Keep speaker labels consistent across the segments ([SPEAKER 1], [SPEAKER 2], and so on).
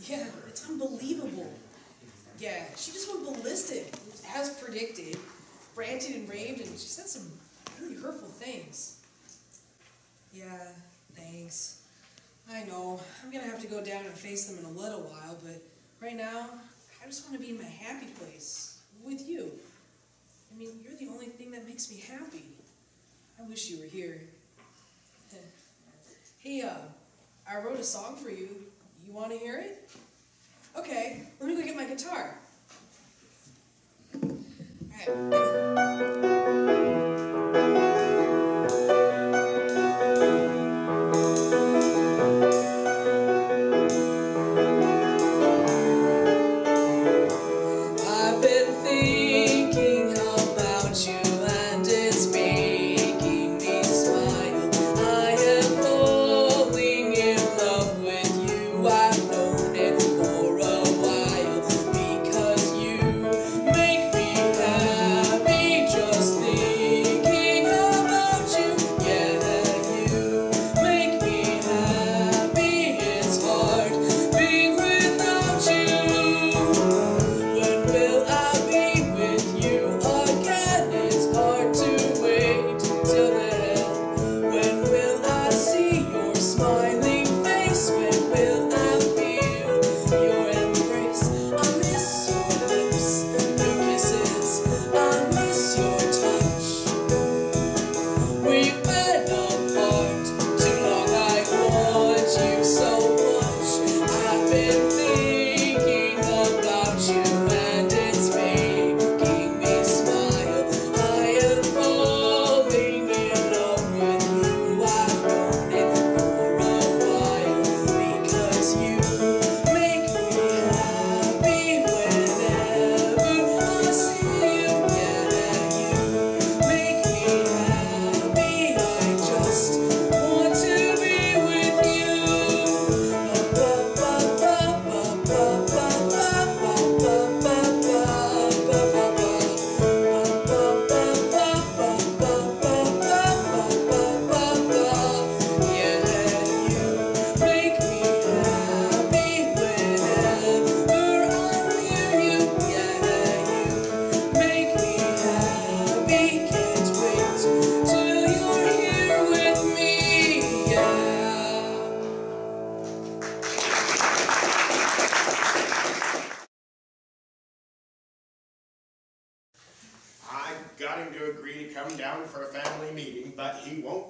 [SPEAKER 1] Yeah, it's unbelievable. Yeah, she just went ballistic, as predicted, ranted and raved, and she said some really hurtful things. Yeah, thanks. I know, I'm gonna have to go down and face them in a little while, but right now, I just want to be in my happy place, with you. I mean, you're the only thing that makes me happy. I wish you were here. Hey, I wrote a song for you. You want to hear it? Okay, let me go get my guitar. All right.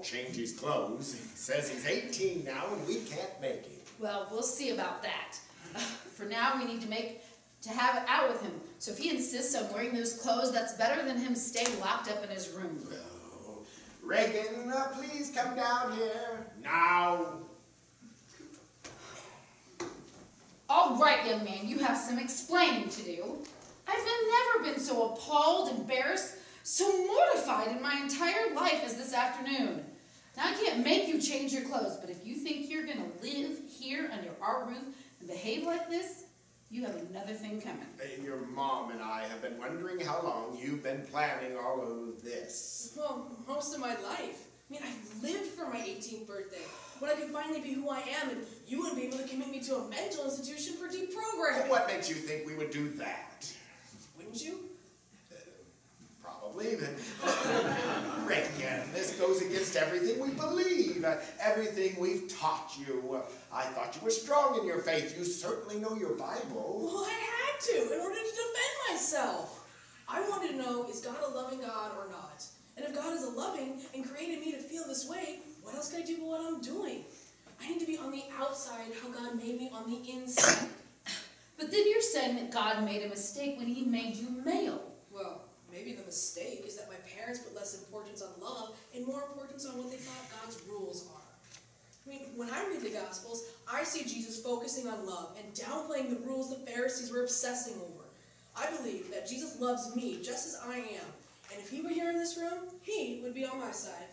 [SPEAKER 2] Change his clothes. He says he's 18 now and we can't make it.
[SPEAKER 3] Well, we'll see about that. For now, we need to have it out with him. So if he insists on wearing those clothes, that's better than him staying locked up in his room.
[SPEAKER 2] Oh, Reagan, please come down here now.
[SPEAKER 3] All right, young man, you have some explaining to do. I've never been so appalled, embarrassed, so mortified in my entire life as this afternoon. Now, I can't make you change your clothes, but if you think you're going to live here under our roof and behave like this, you have another thing coming.
[SPEAKER 2] Your mom and I have been wondering how long you've been planning all of this.
[SPEAKER 1] Well, most of my life. I mean, I've lived for my 18th birthday, when I could finally be who I am, and you wouldn't be able to commit me to a mental institution for deprogramming.
[SPEAKER 2] Well, what makes you think we would do that?
[SPEAKER 1] Wouldn't you?
[SPEAKER 2] Probably. Reagan, this goes against everything we believe, everything we've taught you. I thought you were strong in your faith. You certainly know your Bible.
[SPEAKER 1] Well, I had to in order to defend myself. I wanted to know, is God a loving God or not? And if God is a loving and created me to feel this way, what else can I do but what I'm doing? I need to be on the outside how God made me on the inside.
[SPEAKER 3] But then you're saying that God made a mistake when he made you male.
[SPEAKER 1] Well, maybe the mistake is that my parents put less importance on love and more importance on what they thought God's rules are. I mean, when I read the Gospels, I see Jesus focusing on love and downplaying the rules the Pharisees were obsessing over. I believe that Jesus loves me just as I am, and if he were here in this room, he would be on my side.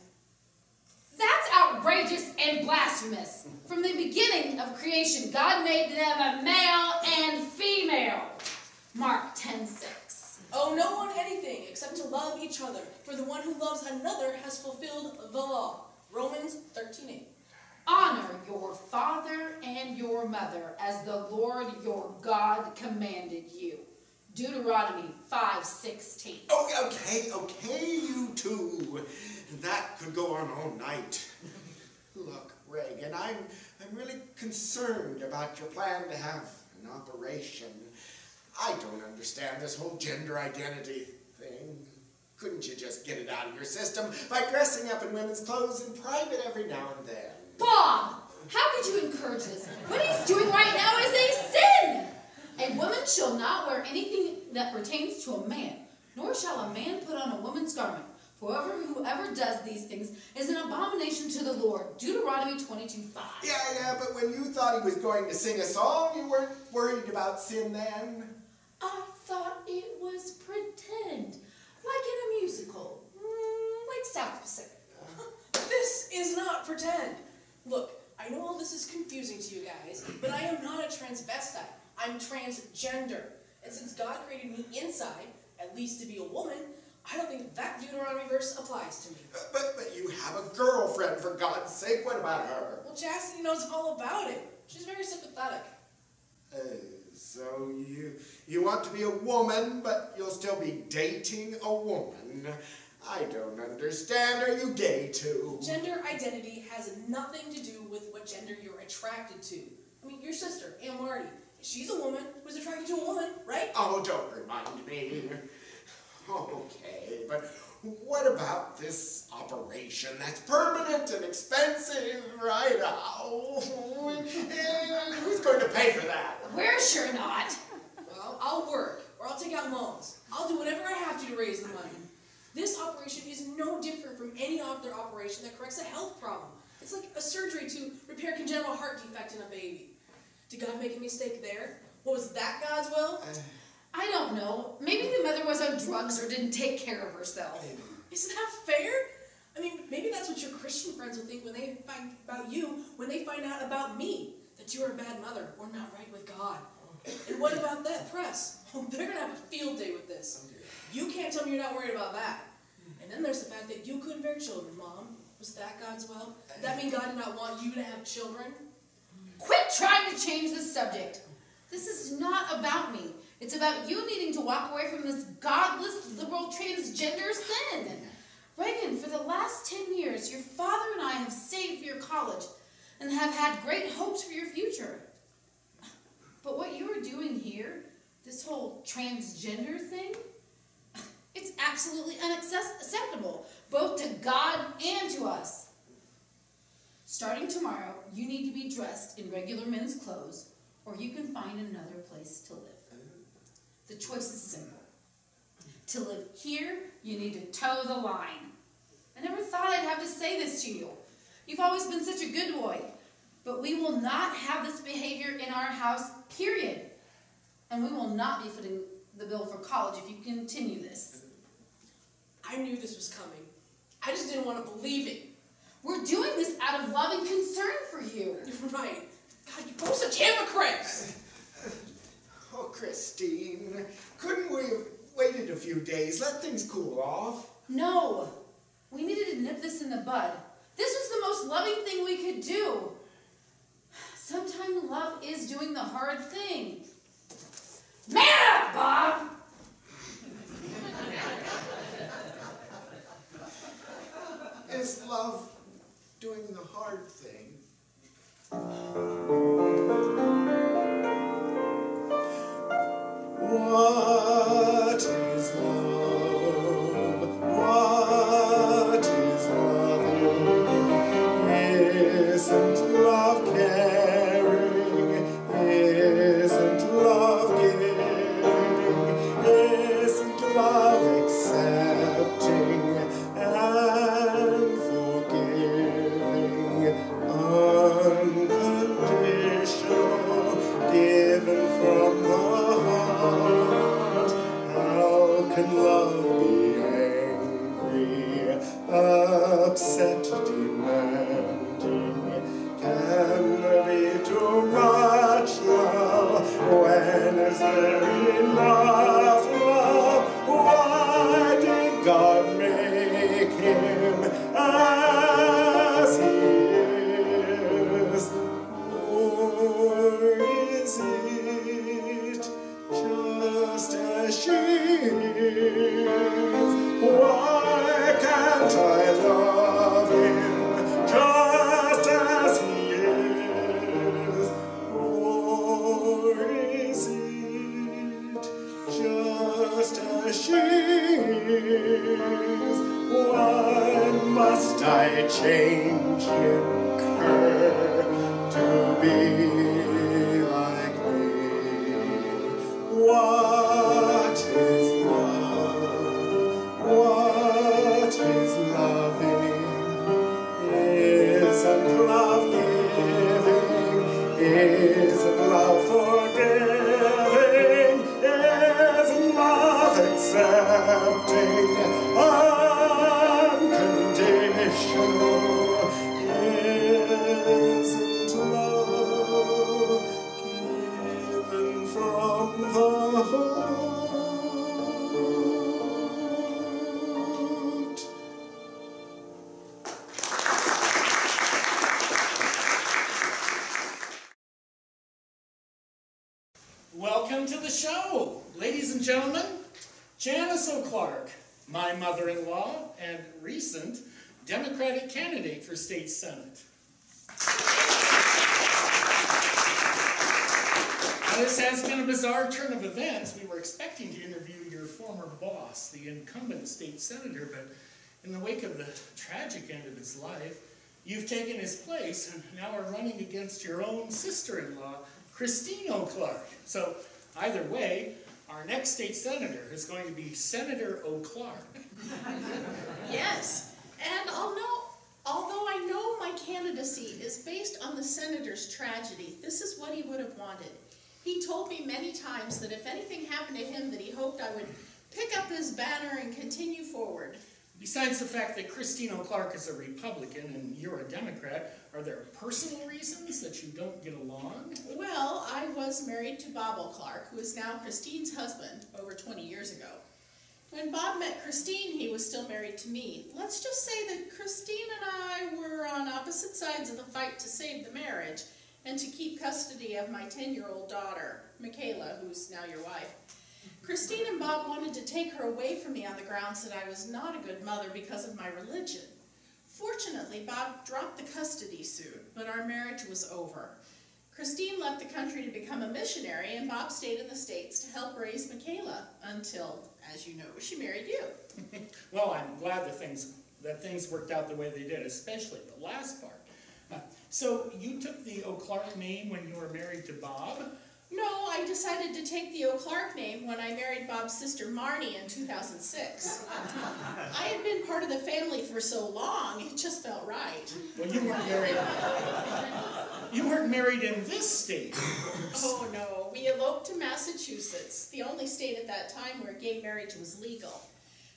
[SPEAKER 3] That's outrageous and blasphemous. From the beginning of creation, God made them a male and female. Mark 10:6.
[SPEAKER 1] Owe no one anything except to love each other, for the one who loves another has fulfilled the law. Romans 13:8.
[SPEAKER 3] Honor your your father and your mother, as the Lord your God commanded you. Deuteronomy 5:16.
[SPEAKER 2] Oh, okay, you two. That could go on all night. Look, Reagan, I'm really concerned about your plan to have an operation. I don't understand this whole gender identity thing. Couldn't you just get it out of your system by dressing up in women's clothes in private every now and then?
[SPEAKER 3] Bob, how could you encourage this? What he's doing right now is a sin. A woman shall not wear anything that pertains to a man, nor shall a man put on a woman's garment. For whoever does these things is an abomination to the Lord. Deuteronomy 22:5.
[SPEAKER 2] Yeah, but when you thought he was going to sing a song, you weren't worried about sin then?
[SPEAKER 3] I thought it was pretend, like in a musical, like South Pacific.
[SPEAKER 1] This is not pretend. Look, I know all this is confusing to you guys, but I am not a transvestite. I'm transgender. And since God created me inside, at least to be a woman, I don't think that Deuteronomy verse applies to me.
[SPEAKER 2] But you have a girlfriend, for God's sake. What about her?
[SPEAKER 1] Well, Chastity knows all about it. She's very sympathetic.
[SPEAKER 2] So you want to be a woman, but you'll still be dating a woman. I don't understand. Are you gay too?
[SPEAKER 1] Gender identity has nothing to do with what gender you're attracted to. I mean, your sister, Aunt Marnie, she's a woman who's attracted to a woman, right?
[SPEAKER 2] Oh, don't remind me. Okay, but what about this operation that's permanent and expensive, right? Who's going to pay for that?
[SPEAKER 3] We're sure not.
[SPEAKER 1] Well, I'll work, or I'll take out loans. I'll do whatever I have to raise the money. This operation is no different from any other operation that corrects a health problem. It's like a surgery to repair congenital heart defect in a baby. Did God make a mistake there? What was that God's will?
[SPEAKER 3] I don't know. Maybe the mother was on drugs or didn't take care of herself.
[SPEAKER 1] Isn't that fair? I mean, maybe that's what your Christian friends will think when they find about you, when they find out about me, that you're a bad mother or not right with God. And what about that press? Oh, they're going to have a field day with this. You can't tell me you're not worried about that. And then there's the fact that you couldn't bear children, Mom. Was that God's will? Did that mean God did not want you to have children?
[SPEAKER 3] Quit trying to change the subject. This is not about me. It's about you needing to walk away from this godless, liberal, transgender sin. Reagan, for the last 10 years, your father and I have saved for your college and have had great hopes for your future. But what you are doing here, this whole transgender thing, it's absolutely unacceptable, both to God and to us. Starting tomorrow, you need to be dressed in regular men's clothes, or you can find another place to live. The choice is simple. To live here, you need to toe the line. I never thought I'd have to say this to you. You've always been such a good boy. But we will not have this behavior in our house, period. And we will not be footing the bill for college if you continue this.
[SPEAKER 1] I knew this was coming. I just didn't want to believe it.
[SPEAKER 3] We're doing this out of love and concern for you.
[SPEAKER 1] You're right. God, you're both such hypocrites.
[SPEAKER 2] Oh, Christine, couldn't we have waited a few days, let things cool off?
[SPEAKER 3] No. We needed to nip this in the bud. This was the most loving thing we could do. Sometimes love is doing the hard thing. Man up, Bob!
[SPEAKER 2] Is love doing the hard thing? What is love? What is loving? Isn't love caring? Isn't love giving? Isn't love accepting and forgiving unconditionally?
[SPEAKER 4] Welcome to the show, ladies and gentlemen. Janice O'Clark, my mother-in-law and recent Democratic candidate for state senate. Now, this has been a bizarre turn of events. We were expecting to interview your former boss, the incumbent state senator, but in the wake of the tragic end of his life, you've taken his place and now are running against your own sister-in-law, Christine O'Clark. So, either way, our next state senator is going to be Senator O'Clark.
[SPEAKER 5] Yes, and although I know my candidacy is based on the senator's tragedy, this is what he would have wanted. He told me many times that if anything happened to him, that he hoped I would pick up his banner and continue forward.
[SPEAKER 4] Besides the fact that Christine O'Clark is a Republican and you're a Democrat, are there personal reasons that you don't get along?
[SPEAKER 5] Well, I was married to Bob O'Clark, who is now Christine's husband, over 20 years ago. When Bob met Christine, he was still married to me. Let's just say that Christine and I were on opposite sides of the fight to save the marriage and to keep custody of my 10-year-old daughter, Michaela, who's now your wife. Christine and Bob wanted to take her away from me on the grounds that I was not a good mother because of my religion. Fortunately, Bob dropped the custody suit, but our marriage was over. Christine left the country to become a missionary, and Bob stayed in the States to help raise Michaela until, as you know, she married you.
[SPEAKER 4] Well, I'm glad that things worked out the way they did, especially the last part. So you took the O'Clark name when you were married to Bob?
[SPEAKER 5] No, I decided to take the O'Clark name when I married Bob's sister Marnie in 2006. I had been part of the family for so long, it just felt right.
[SPEAKER 4] Well, you weren't married. You weren't married in this state.
[SPEAKER 5] Oh no, we eloped to Massachusetts, the only state at that time where gay marriage was legal.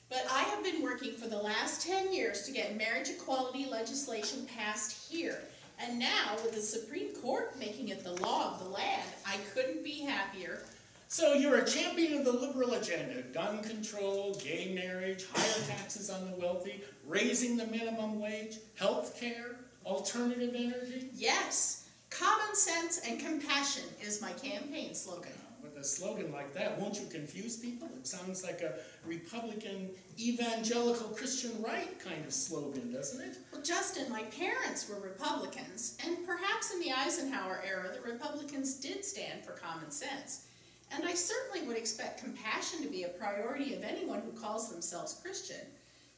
[SPEAKER 5] But I have been working for the last 10 years to get marriage equality legislation passed here. And now, with the Supreme Court making it the law of the land, I couldn't be happier.
[SPEAKER 4] So you're a champion of the liberal agenda: gun control, gay marriage, higher taxes on the wealthy, raising the minimum wage, health care, alternative energy?
[SPEAKER 5] Yes, common sense and compassion is my campaign slogan.
[SPEAKER 4] With a slogan like that, won't you confuse people? It sounds like a Republican, evangelical Christian right kind of slogan, doesn't it?
[SPEAKER 5] Well, Justin, my parents were Republicans, and perhaps in the Eisenhower era, the Republicans did stand for common sense. And I certainly would expect compassion to be a priority of anyone who calls themselves Christian.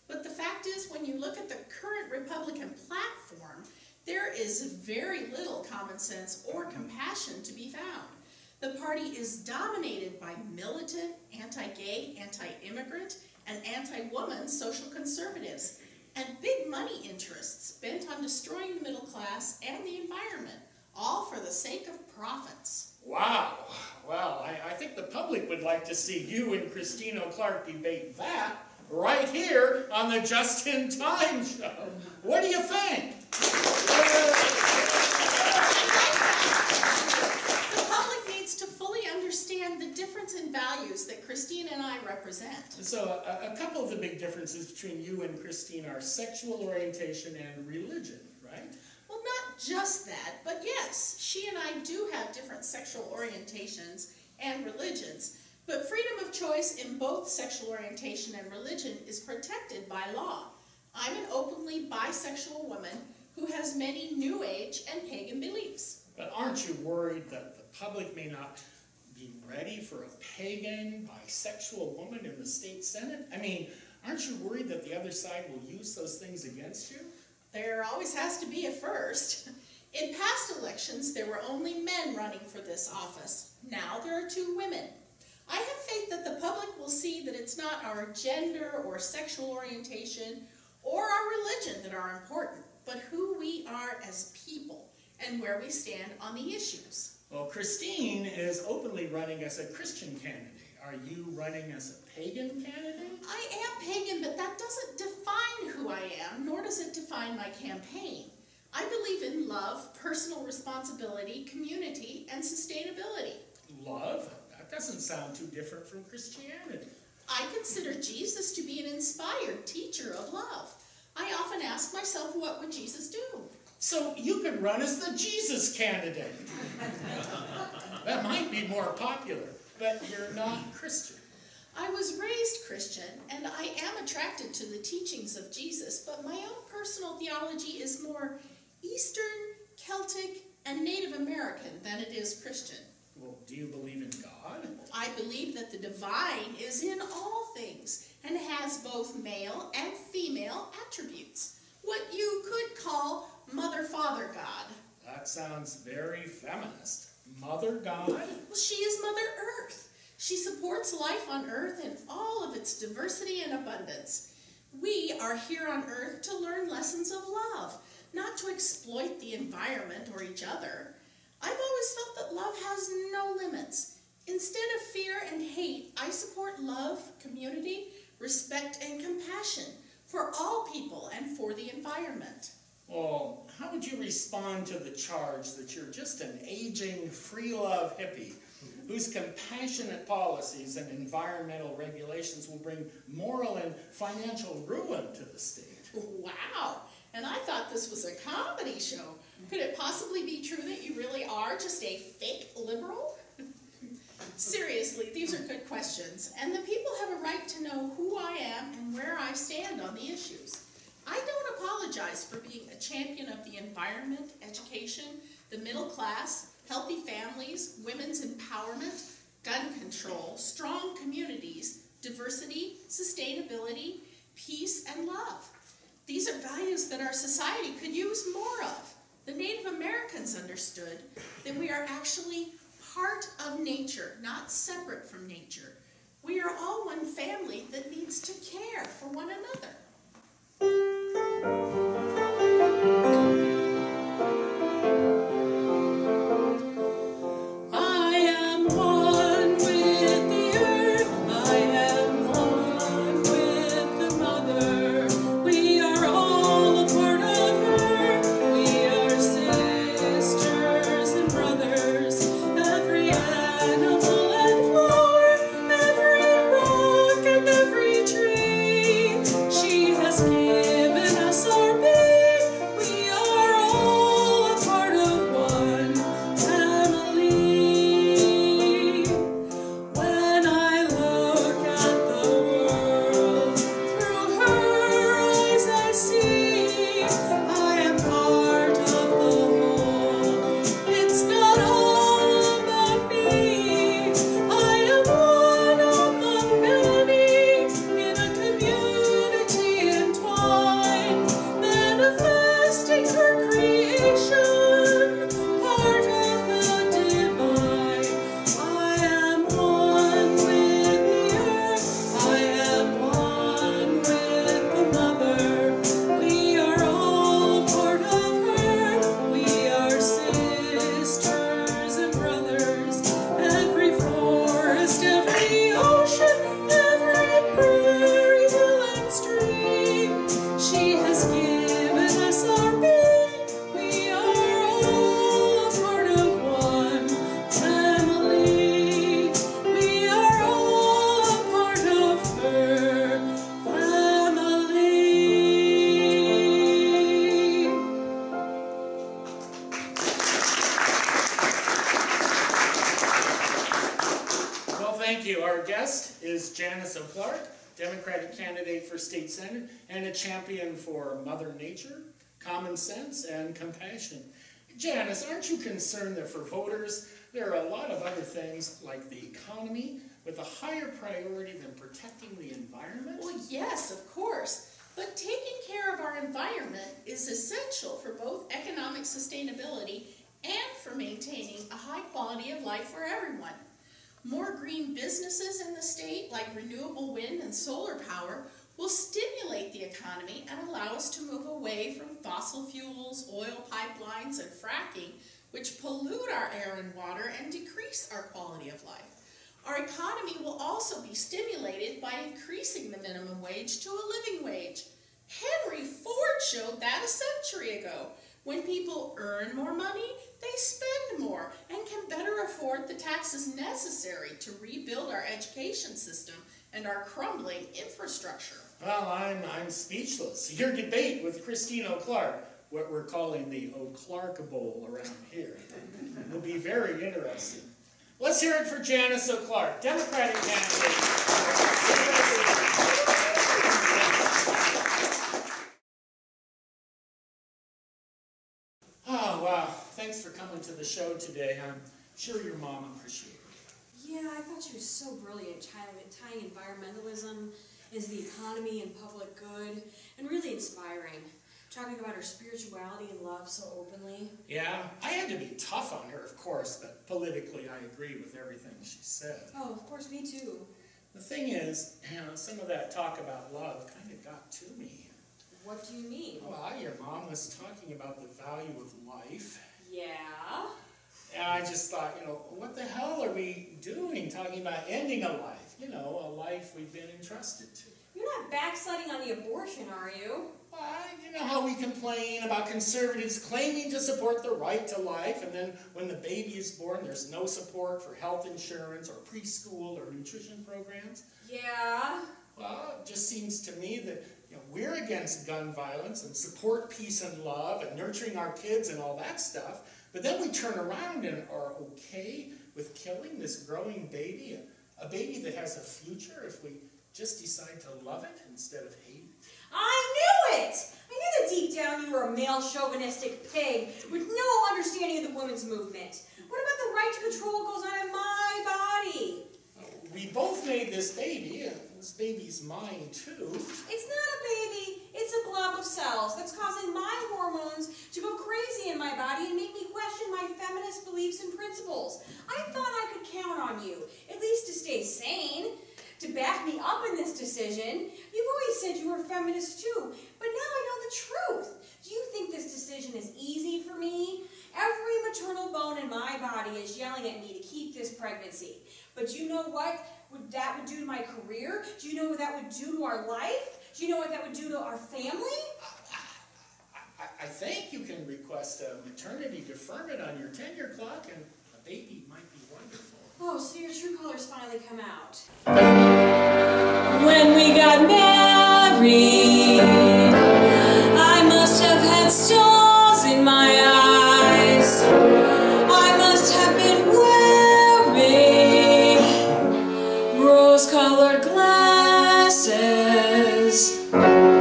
[SPEAKER 5] But the fact is, when you look at the current Republican platform, there is very little common sense or compassion to be found. The party is dominated by militant, anti-gay, anti-immigrant, and anti-woman social conservatives, and big money interests bent on destroying the middle class and the environment, all for the sake of profits.
[SPEAKER 4] Wow. Well, I think the public would like to see you and Christine O'Clark debate that right here on the Just in Time show. What do you think?
[SPEAKER 5] To fully understand the difference in values that Christine and I represent.
[SPEAKER 4] So a couple of the big differences between you and Christine are sexual orientation and religion, right?
[SPEAKER 5] Well, not just that, but yes, she and I do have different sexual orientations and religions, but freedom of choice in both sexual orientation and religion is protected by law. I'm an openly bisexual woman who has many New Age and pagan beliefs.
[SPEAKER 4] But aren't you worried that the public may not be ready for a pagan, bisexual woman in the state senate? I mean, aren't you worried that the other side will use those things against you?
[SPEAKER 5] There always has to be a first. In past elections, there were only men running for this office. Now there are 2 women. I have faith that the public will see that it's not our gender or sexual orientation or our religion that are important, but who we are as people and where we stand on the issues.
[SPEAKER 4] Well, Christine is openly running as a Christian candidate. Are you running as a pagan candidate?
[SPEAKER 5] I am pagan, but that doesn't define who I am, nor does it define my campaign. I believe in love, personal responsibility, community, and sustainability.
[SPEAKER 4] Love? That doesn't sound too different from Christianity.
[SPEAKER 5] I consider Jesus to be an inspired teacher of love. I often ask myself, what would Jesus do?
[SPEAKER 4] So you could run as the Jesus candidate. That might be more popular. but you're not Christian.
[SPEAKER 5] I was raised Christian, and I am attracted to the teachings of Jesus, but my own personal theology is more Eastern, Celtic, and Native American than it is Christian.
[SPEAKER 4] Well, do you believe in God?
[SPEAKER 5] I believe that the divine is in all things and has both male and female attributes. What you could call Mother-Father God.
[SPEAKER 4] That sounds very feminist. Mother God?
[SPEAKER 5] Well, she is Mother Earth. She supports life on Earth in all of its diversity and abundance. We are here on Earth to learn lessons of love, not to exploit the environment or each other. I've always felt that love has no limits. Instead of fear and hate, I support love, community, respect, and compassion for all people and for the environment.
[SPEAKER 4] Well, how would you respond to the charge that you're just an aging, free-love hippie whose compassionate policies and environmental regulations will bring moral and financial ruin to the state?
[SPEAKER 5] Wow! And I thought this was a comedy show. Could it possibly be true that you really are just a fake liberal? Seriously, these are good questions, and the people have a right to know who I am and where I stand on the issues. I don't apologize for being a champion of the environment, education, the middle class, healthy families, women's empowerment, gun control, strong communities, diversity, sustainability, peace, and love. These are values that our society could use more of. The Native Americans understood that we are actually part of nature, not separate from nature. We are all one family that needs to care for one another.
[SPEAKER 4] Janice and Clark, Democratic candidate for state senate, and a champion for Mother Nature, common sense, and compassion. Janice, aren't you concerned that for voters, there are a lot of other things like the economy with a higher priority than protecting the environment?
[SPEAKER 5] Well, yes, of course. But taking care of our environment is essential for both economic sustainability and for maintaining a high quality of life for everyone. More green businesses in the state, like renewable wind and solar power, will stimulate the economy and allow us to move away from fossil fuels, oil pipelines, and fracking, which pollute our air and water and decrease our quality of life. Our economy will also be stimulated by increasing the minimum wage to a living wage. Henry Ford showed that a century ago. When people earn more money, they spend more and can better afford the taxes necessary to rebuild our education system and our crumbling infrastructure.
[SPEAKER 4] Well, I'm speechless. Your debate with Christine O'Clark, what we're calling the O'Clark Bowl around here, will be very interesting. Let's hear it for Janice Clark, Democratic candidate. Oh, wow. Thanks for coming to the show today. I'm sure your mom appreciated it.
[SPEAKER 6] Yeah, I thought she was so brilliant, tying environmentalism into the economy and public good, and really inspiring. Talking about her spirituality and love so openly.
[SPEAKER 4] Yeah, I had to be tough on her, of course, but politically I agree with everything she said.
[SPEAKER 6] Oh, of course, me too.
[SPEAKER 4] The thing is, some of that talk about love kind of got to me.
[SPEAKER 6] What do you mean?
[SPEAKER 4] Well, your mom was talking about the value of life.
[SPEAKER 6] Yeah?
[SPEAKER 4] And I just thought, what the hell are we doing talking about ending a life? A life we've been entrusted to.
[SPEAKER 6] You're not backsliding on the abortion, are you?
[SPEAKER 4] Well, you know how we complain about conservatives claiming to support the right to life, and then when the baby is born, there's no support for health insurance or preschool or nutrition programs?
[SPEAKER 6] Yeah?
[SPEAKER 4] Well, it just seems to me that we're against gun violence and support peace and love and nurturing our kids and all that stuff, but then we turn around and are okay with killing this growing baby, a baby that has a future, if we just decide to love it instead of hate it.
[SPEAKER 6] I knew it! I knew that deep down you were a male chauvinistic pig with no understanding of the women's movement. What about the right to control what goes on in my body?
[SPEAKER 4] We both made this baby, and this baby's mine too.
[SPEAKER 6] It's not a baby, it's a blob of cells that's causing my hormones to go crazy in my body and make me question my feminist beliefs and principles. I thought I could count on you, at least to stay sane, to back me up in this decision. You've always said you were a feminist too, but now I know the truth. Do you think this decision is easy for me? Every maternal bone in my body is yelling at me to keep this pregnancy. But you know what that would do to my career? Do you know what that would do to our life? Do you know what that would do to our family?
[SPEAKER 4] I think you can request a maternity deferment on your tenure clock, and a baby might be wonderful.
[SPEAKER 6] Oh, so your true colors finally come out.
[SPEAKER 7] When we got married, I must have had stars in my eyes. I must have been wearing rose-colored glasses. Now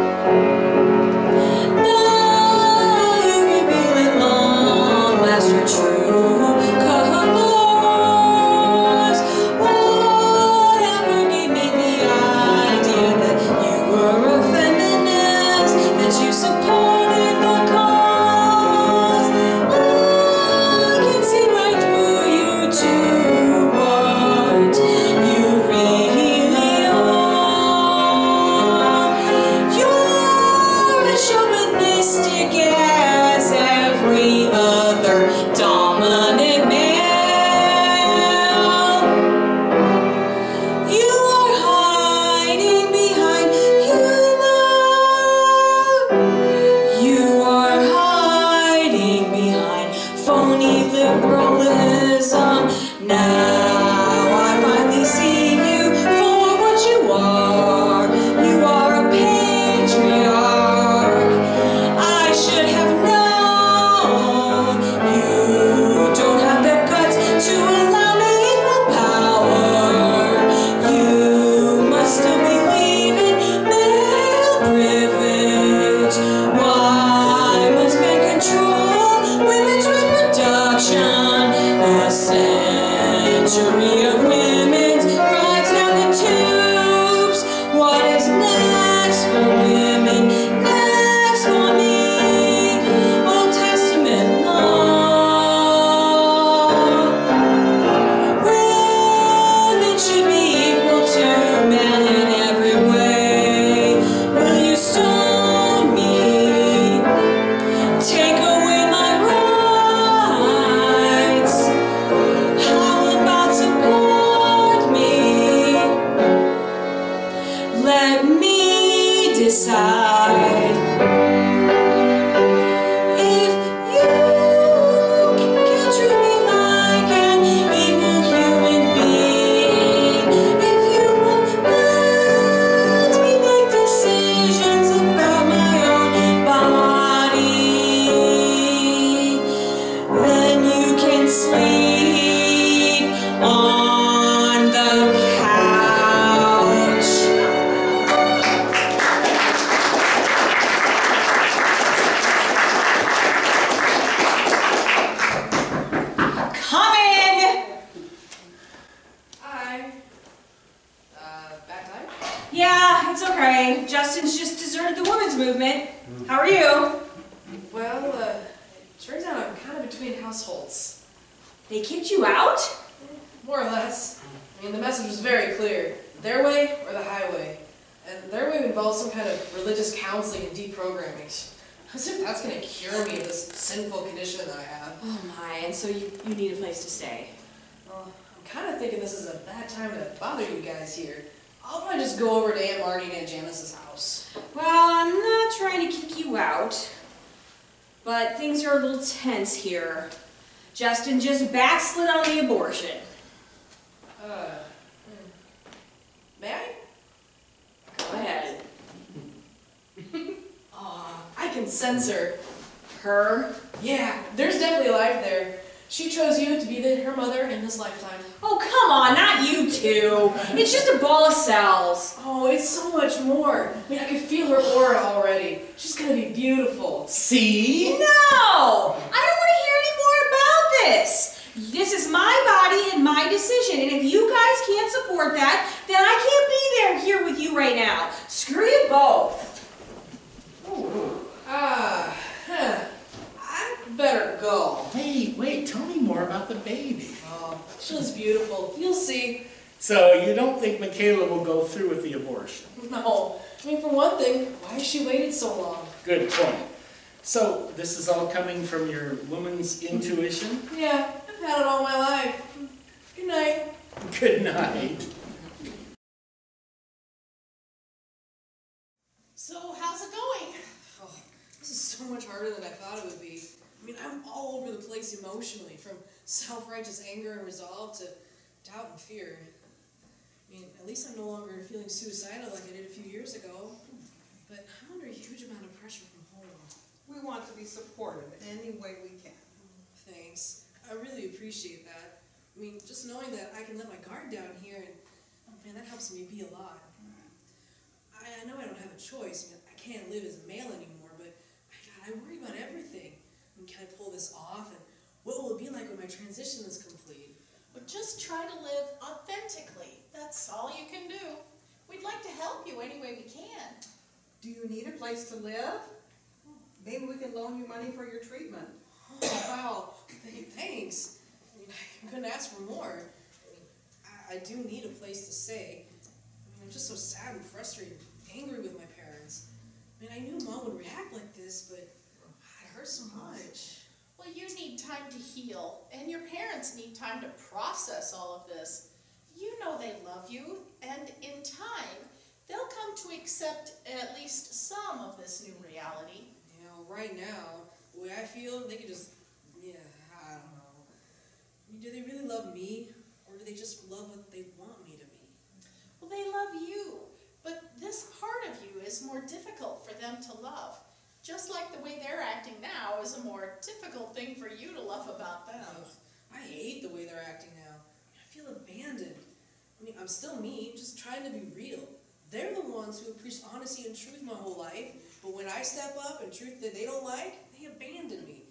[SPEAKER 7] you reveal at long last your true colors. Whatever gave me the idea that you were a feminist, that you supported the cause. I can see right through you to what you really are. You're as chauvinistic as every other dominant male. You are hiding behind humor. You are hiding behind phony liberalism. Now I finally see you for what you are. You are a patriarch. I should have known. You don't have the guts to allow me equal power. You must still believe in male privilege. Why must men control women's reproduction? A century movement. How are you?
[SPEAKER 1] Well, turns out I'm kind of between households.
[SPEAKER 7] They kicked you out?
[SPEAKER 1] More or less. I mean, the message was very clear. Their way or the highway. And their way involves some kind of religious counseling and deprogramming. As if that's going to cure me of this sinful condition that I have.
[SPEAKER 7] Oh my, and so you need a place to stay.
[SPEAKER 1] Well, I'm kind of thinking this is a bad time to bother you guys here. I'll probably just go over to Aunt Marnie and Aunt Janice's house.
[SPEAKER 7] Well, I'm not trying to kick you out, but things are a little tense here. Justin just backslid on the abortion.
[SPEAKER 1] May I?
[SPEAKER 7] Go ahead.
[SPEAKER 1] I can sense her.
[SPEAKER 7] Her?
[SPEAKER 1] Yeah, there's definitely life there. She chose you to be her mother in this lifetime.
[SPEAKER 7] Oh, come on, not you two. It's just a ball of cells.
[SPEAKER 1] Oh, it's so much more. I mean, I can feel her aura already. She's gonna be beautiful.
[SPEAKER 4] See?
[SPEAKER 7] No! I don't want to hear any more about this. This is my body and my decision, and if you guys can't support that, then I can't be here with you right now. Screw you both.
[SPEAKER 1] I'd better go.
[SPEAKER 4] Wait, tell me more about the baby.
[SPEAKER 1] Oh, she looks beautiful. You'll see.
[SPEAKER 4] So you don't think Michaela will go through with the abortion?
[SPEAKER 1] No. I mean, for one thing, why has she waited so long?
[SPEAKER 4] Good point. So this is all coming from your woman's intuition?
[SPEAKER 1] Yeah, I've had it all my life. Good night.
[SPEAKER 4] Good night.
[SPEAKER 5] So, how's it going?
[SPEAKER 1] Oh, this is so much harder than I thought it would be. I mean, I'm all over the place emotionally, from self-righteous anger and resolve to doubt and fear. I mean, at least I'm no longer feeling suicidal like I did a few years ago, but I'm under a huge amount of pressure from home.
[SPEAKER 8] We want to be supportive any way we can.
[SPEAKER 1] Thanks. I really appreciate that. I mean, just knowing that I can let my guard down here, and man, that helps me be a lot. I know I don't have a choice. I mean, I can't live as a male anymore, but I worry about everything. I mean, can I pull this off? And what will it be like when my transition is complete?
[SPEAKER 5] Well, just try to live authentically. That's all you can do. We'd like to help you any way we can.
[SPEAKER 8] Do you need a place to live? Maybe we can loan you money for your treatment.
[SPEAKER 1] Oh, wow. Thanks. I mean, I couldn't ask for more. I mean, I do need a place to stay. I mean, I'm just so sad and frustrated, angry with my parents. I mean, I knew Mom would react like this, but it hurts so much.
[SPEAKER 5] Well, you need time to heal, and your parents need time to process all of this. You know they love you, and in time, they'll come to accept at least some of this new reality.
[SPEAKER 1] You know, right now, the way I feel, they could just, I don't know. I mean, do they really love me, or do they just love what they want me to be?
[SPEAKER 5] Well, they love you, but this part of you is more difficult for them to love. Just like the way they're acting now is a more difficult thing for you to love about them.
[SPEAKER 1] I hate the way they're acting now. I feel abandoned. I mean, I'm still me, just trying to be real. They're the ones who have preached honesty and truth my whole life, but when I step up and truth that they don't like, they abandon me.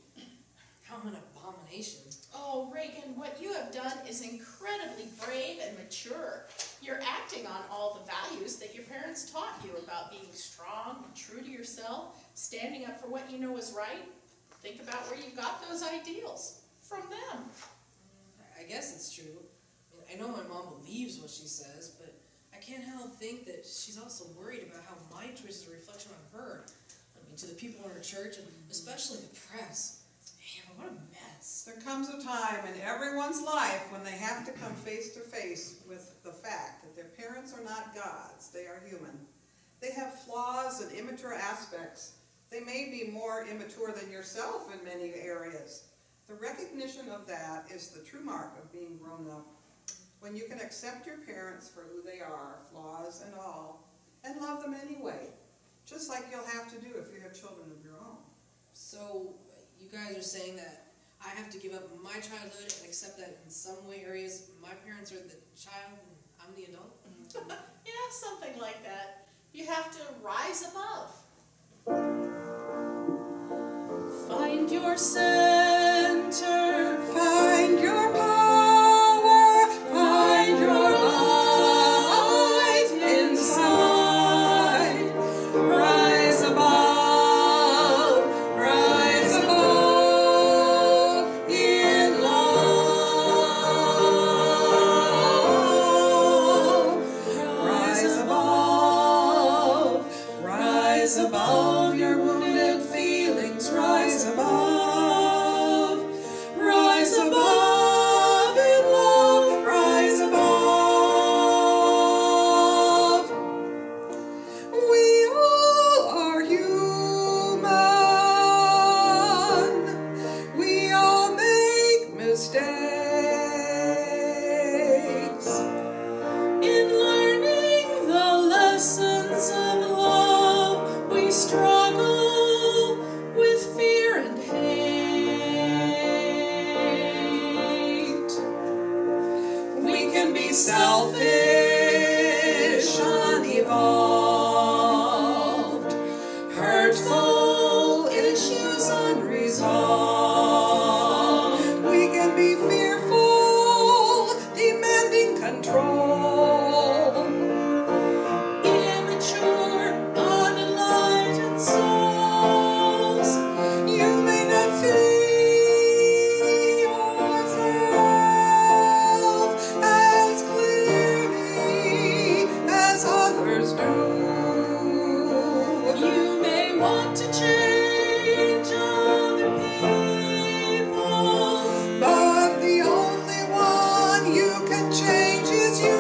[SPEAKER 1] How I'm an abomination.
[SPEAKER 5] Oh, Reagan, what you have done is incredibly brave and mature. You're acting on all the values that your parents taught you about being strong and true to yourself, standing up for what you know is right. Think about where you got those ideals. From them.
[SPEAKER 1] I guess it's true. I mean, I know my mom believes what she says, but I can't help think that she's also worried about how my choice is a reflection on her. I mean, to the people in her church, and especially the press. Man, what a mess.
[SPEAKER 8] There comes a time in everyone's life when they have to come face to face with the fact that their parents are not gods, they are human. They have flaws and immature aspects. They may be more immature than yourself in many areas. The recognition of that is the true mark of being grown up. When you can accept your parents for who they are, flaws and all, and love them anyway, just like you'll have to do if you have children of your own.
[SPEAKER 1] So, you guys are saying that I have to give up my childhood and accept that in some way areas my parents are the child and I'm the adult?
[SPEAKER 5] Yeah, something like that. You have to rise above.
[SPEAKER 7] Find your center,
[SPEAKER 8] Find your power,
[SPEAKER 7] find your light inside, rise above.
[SPEAKER 8] selfish, unevolved, hurtful issues unresolved. We can be fearful, demanding control, immature, unenlightened souls. You may not see yourself as clearly as others do. You may want to change other people, but the only one you can change is you.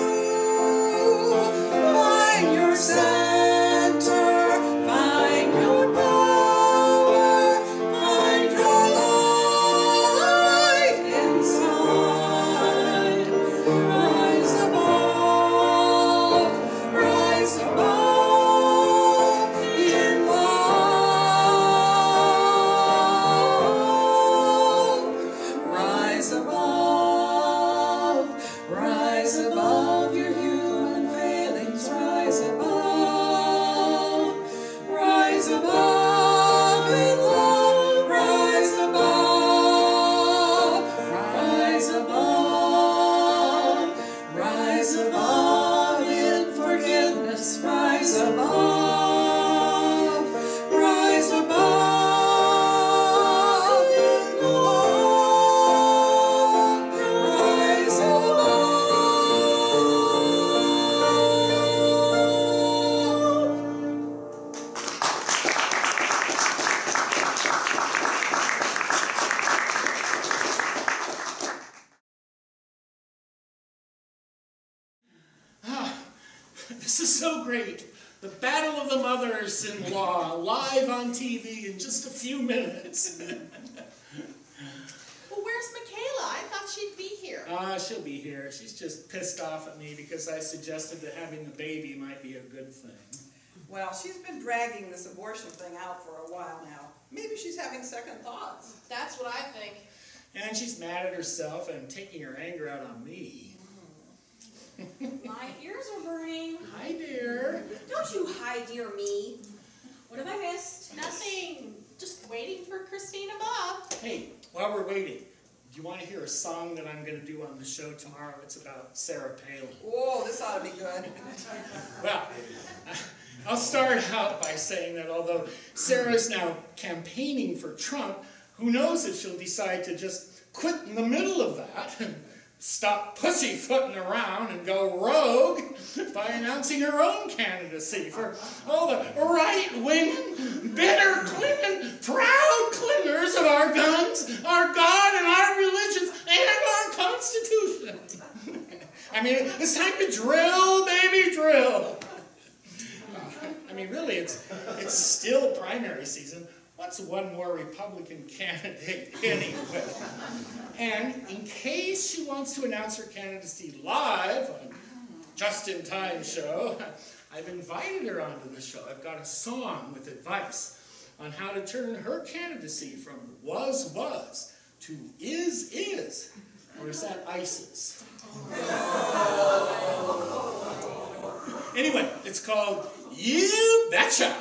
[SPEAKER 8] Find your center, find your power, find your light inside. Rise above in love. Rise above your human failings. Rise above in love. Rise above in forgiveness. Rise above in love. Rise above.
[SPEAKER 4] This is so great. The Battle of the Mothers-in-Law, live on TV in just a few minutes.
[SPEAKER 5] Well, where's Michaela? I thought she'd be here.
[SPEAKER 4] She'll be here. She's just pissed off at me because I suggested that having the baby might be a good thing.
[SPEAKER 8] Well, she's been dragging this abortion thing out for a while now. Maybe she's having second thoughts.
[SPEAKER 3] That's what I think.
[SPEAKER 4] And she's mad at herself and taking her anger out on me.
[SPEAKER 6] My ears are burning.
[SPEAKER 4] Hi, dear.
[SPEAKER 6] Don't you hi, dear me. What have I missed?
[SPEAKER 5] Nothing. Just waiting for Christine and Bob.
[SPEAKER 4] Hey, while we're waiting, do you want to hear a song that I'm going to do on the show tomorrow? It's about Sarah Palin.
[SPEAKER 8] Whoa, this ought to be good.
[SPEAKER 4] Well, I'll start out by saying that although Sarah's now campaigning for Trump, who knows if she'll decide to just quit in the middle of that and stop pussyfooting around and go rogue by announcing her own candidacy for all the right-wing, bitter, clinging, proud clingers of our guns, our God, and our religions, and our Constitution. I mean, it's time to drill, baby, drill. I mean, really, it's still primary season. What's one more Republican candidate anyway? And in case she wants to announce her candidacy live on Just-in-Time show, I've invited her onto the show. I've got a song with advice on how to turn her candidacy from was to is, or is that ISIS? Anyway, it's called You Betcha.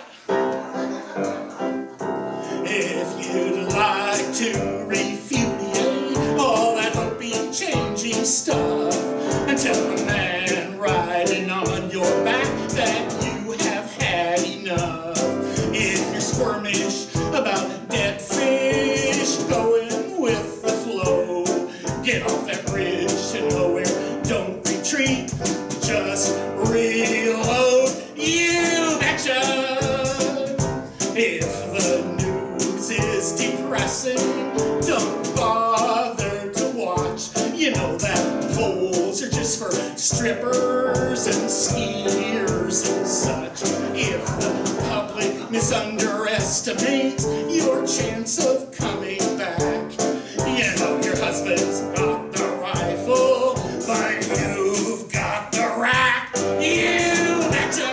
[SPEAKER 4] If you'd like to refutate all that hoopy changing stuff and tell a man riding on your back that you have had enough, if you're squirmish about dead fish going with the flow, get off that bridge to nowhere, don't retreat, just reload. You betcha. If the news is depressing, don't bother to watch. You know that polls are just for strippers and skiers and such. If the public misunderestimates your chance of coming back, you know your husband's got the rifle, but you've got the rack. You betcha.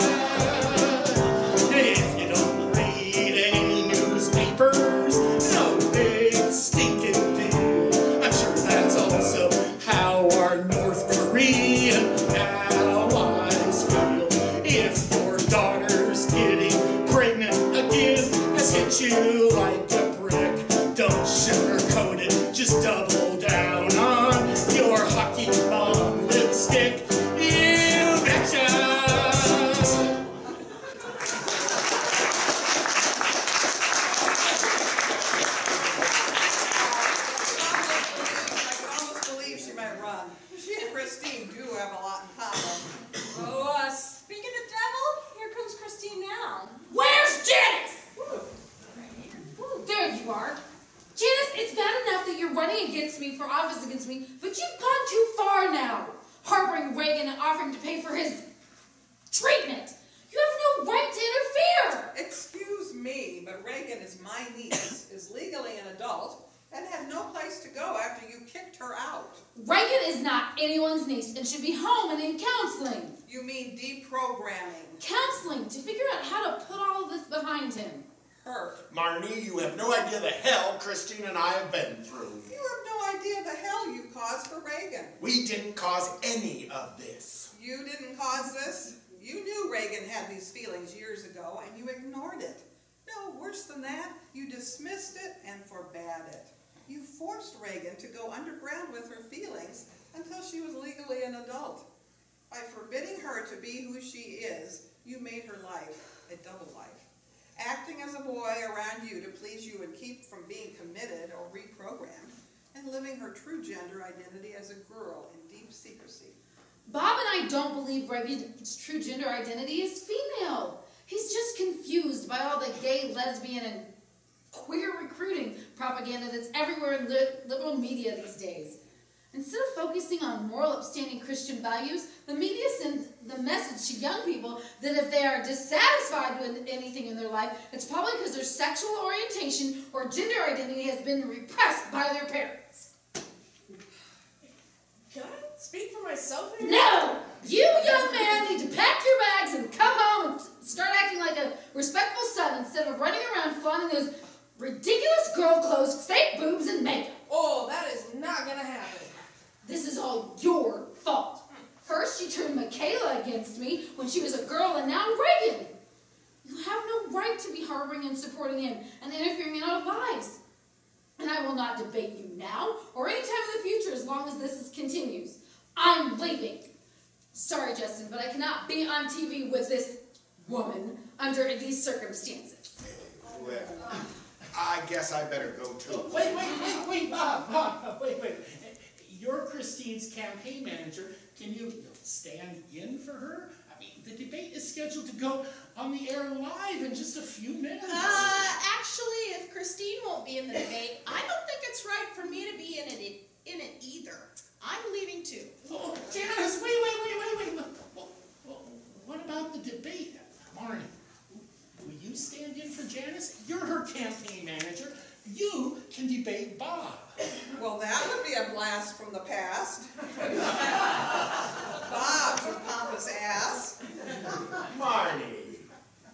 [SPEAKER 4] If you don't read any newspapers, no big stinking deal. I'm sure that's also how our North Korean double down on your hockey bomb lipstick. You betcha!
[SPEAKER 8] I can almost believe she might run. She and Christine do have a lot in common.
[SPEAKER 6] Oh, speaking of devil, here comes Christine now.
[SPEAKER 3] Where's Janice? There you are. Janice, it's bad enough that you're running against me for office against me, but you've gone too far now. Harboring Reagan and offering to pay for his treatment. You have no right to interfere.
[SPEAKER 8] Excuse me, but Reagan is my niece, is legally an adult, and had no place to go after you kicked her out.
[SPEAKER 3] Reagan is not anyone's niece and should be home and in counseling.
[SPEAKER 8] You mean deprogramming.
[SPEAKER 3] Counseling to figure out how to put all of this behind him.
[SPEAKER 8] Her.
[SPEAKER 2] Marnie, you have no idea the hell Christine and I have been through.
[SPEAKER 8] You have no idea the hell you caused for Reagan.
[SPEAKER 2] We didn't cause any of this.
[SPEAKER 8] You didn't cause this. You knew Reagan had these feelings years ago, and you ignored it. No, worse than that, you dismissed it and forbade it. You forced Reagan to go underground with her feelings until she was legally an adult. By forbidding her to be who she is, you made her life a double life. Acting as a boy around you to please you and keep from being committed or reprogrammed, and living her true gender identity as a girl in deep secrecy.
[SPEAKER 3] Bob and I don't believe Reagan's true gender identity is female. He's just confused by all the gay, lesbian, and queer recruiting propaganda that's everywhere in liberal media these days. Instead of focusing on moral, upstanding Christian values, the media sends the message to young people that if they are dissatisfied with anything in their life, it's probably because their sexual orientation or gender identity has been repressed by their parents.
[SPEAKER 1] Can I speak for myself here?
[SPEAKER 3] No! You, young man, need to pack your bags and come home and start acting like a respectful son instead of running around flaunting those ridiculous girl clothes, fake boobs, and makeup.
[SPEAKER 1] Oh, that is not gonna happen.
[SPEAKER 3] This is all your fault. First, you turned Michaela against me when she was a girl, and now Reagan. You have no right to be harboring and supporting him and interfering in our lives. And I will not debate you now or any time in the future as long as this continues. I'm leaving. Sorry, Justin, but I cannot be on TV with this woman under these circumstances.
[SPEAKER 2] Well, I guess I better go too.
[SPEAKER 4] Wait, Bob, wait. You're Christine's campaign manager. Can you stand in for her? I mean, the debate is scheduled to go on the air live in just a few minutes.
[SPEAKER 5] Actually, if Christine won't be in the debate, I don't think it's right for me to be in it either. I'm leaving too.
[SPEAKER 4] Oh, Janice, wait. What about the debate? Marnie, will you stand in for Janice? You're her campaign manager. You can debate Bob.
[SPEAKER 8] Well, that would be a blast from the past. Bob, you pompous ass.
[SPEAKER 2] Marnie,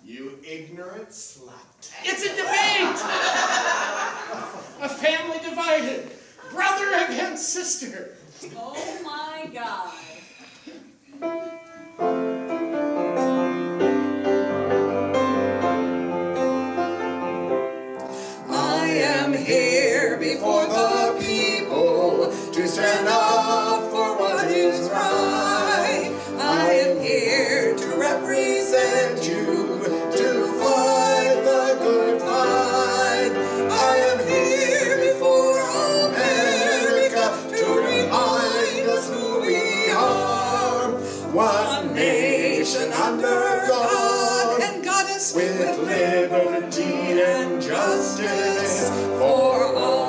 [SPEAKER 2] you ignorant slut.
[SPEAKER 4] It's a debate! A family divided. Brother against sister.
[SPEAKER 6] Oh my God.
[SPEAKER 9] I am here before the people to stand up for what is right. I am here to represent you, to fight the good fight. I am here before America to remind us who we are. One nation under God and Goddess with liberty and justice for all.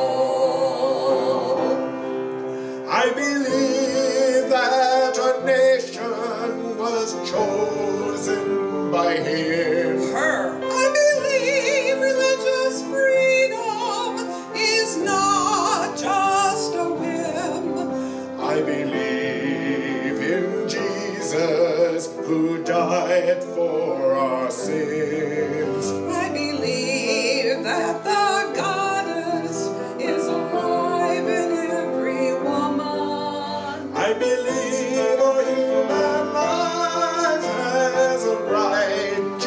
[SPEAKER 9] I believe that a nation was chosen by him.
[SPEAKER 8] Her.
[SPEAKER 9] I believe religious freedom is not just a whim. I believe in Jesus who died for our sins. I believe that the goddess is alive in every woman. I believe a human life has a right,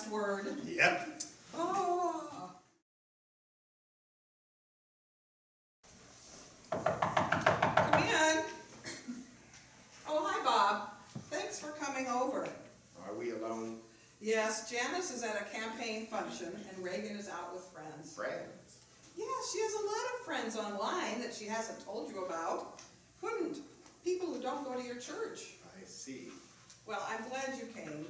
[SPEAKER 8] last word?
[SPEAKER 2] Yep.
[SPEAKER 8] Oh. Come in. Oh, hi, Bob. Thanks for coming over.
[SPEAKER 2] Are we alone?
[SPEAKER 8] Yes, Janice is at a campaign function, and Reagan is out with friends.
[SPEAKER 2] Friends?
[SPEAKER 8] Yeah, she has a lot of friends online that she hasn't told you about. Couldn't. People who don't go to your church.
[SPEAKER 2] I see.
[SPEAKER 8] Well, I'm glad you came.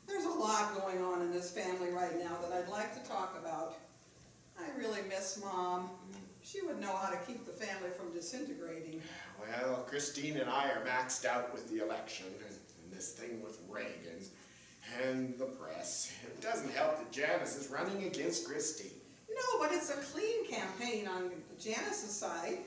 [SPEAKER 8] There's a lot going on in this family right now that I'd like to talk about. I really miss Mom. She would know how to keep the family from disintegrating.
[SPEAKER 2] Well, Christine and I are maxed out with the election and this thing with Reagan and the press. It doesn't help that Janice is running against Christine.
[SPEAKER 8] No, but it's a clean campaign on Janice's side.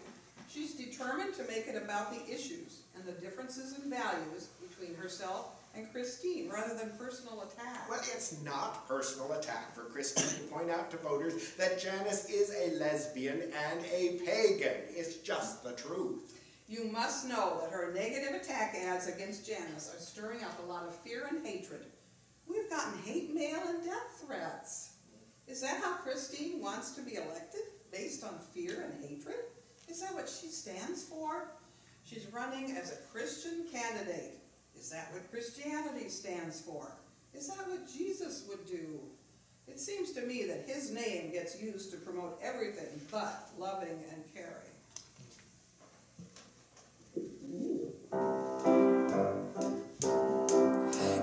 [SPEAKER 8] She's determined to make it about the issues and the differences in values between herself and Christine, rather than personal attack.
[SPEAKER 2] Well, it's not personal attack for Christine to point out to voters that Janice is a lesbian and a pagan. It's just the truth.
[SPEAKER 8] You must know that her negative attack ads against Janice are stirring up a lot of fear and hatred. We've gotten hate mail and death threats. Is that how Christine wants to be elected? Based on fear and hatred? Is that what she stands for? She's running as a Christian candidate. Is that what Christianity stands for? Is that what Jesus would do? It seems to me that his name gets used to promote everything but loving and caring.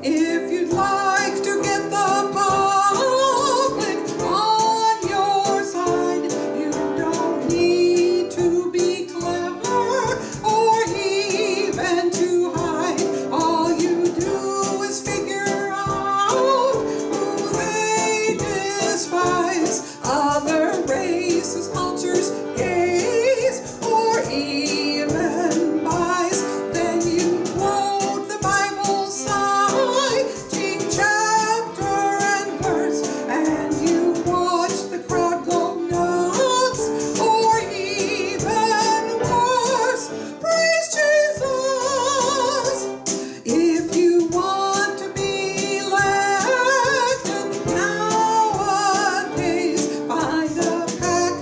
[SPEAKER 8] If you'd like to get the public on your side, you don't need to be clever or even to hide. All you do is figure out who they despise. Other races, cultures, gays, or even bis. Then you quote the Bible side, chapter and verse, and you watch the crowd go nuts, or even worse. Praise Jesus! If you want to be elected nowadays, find a pack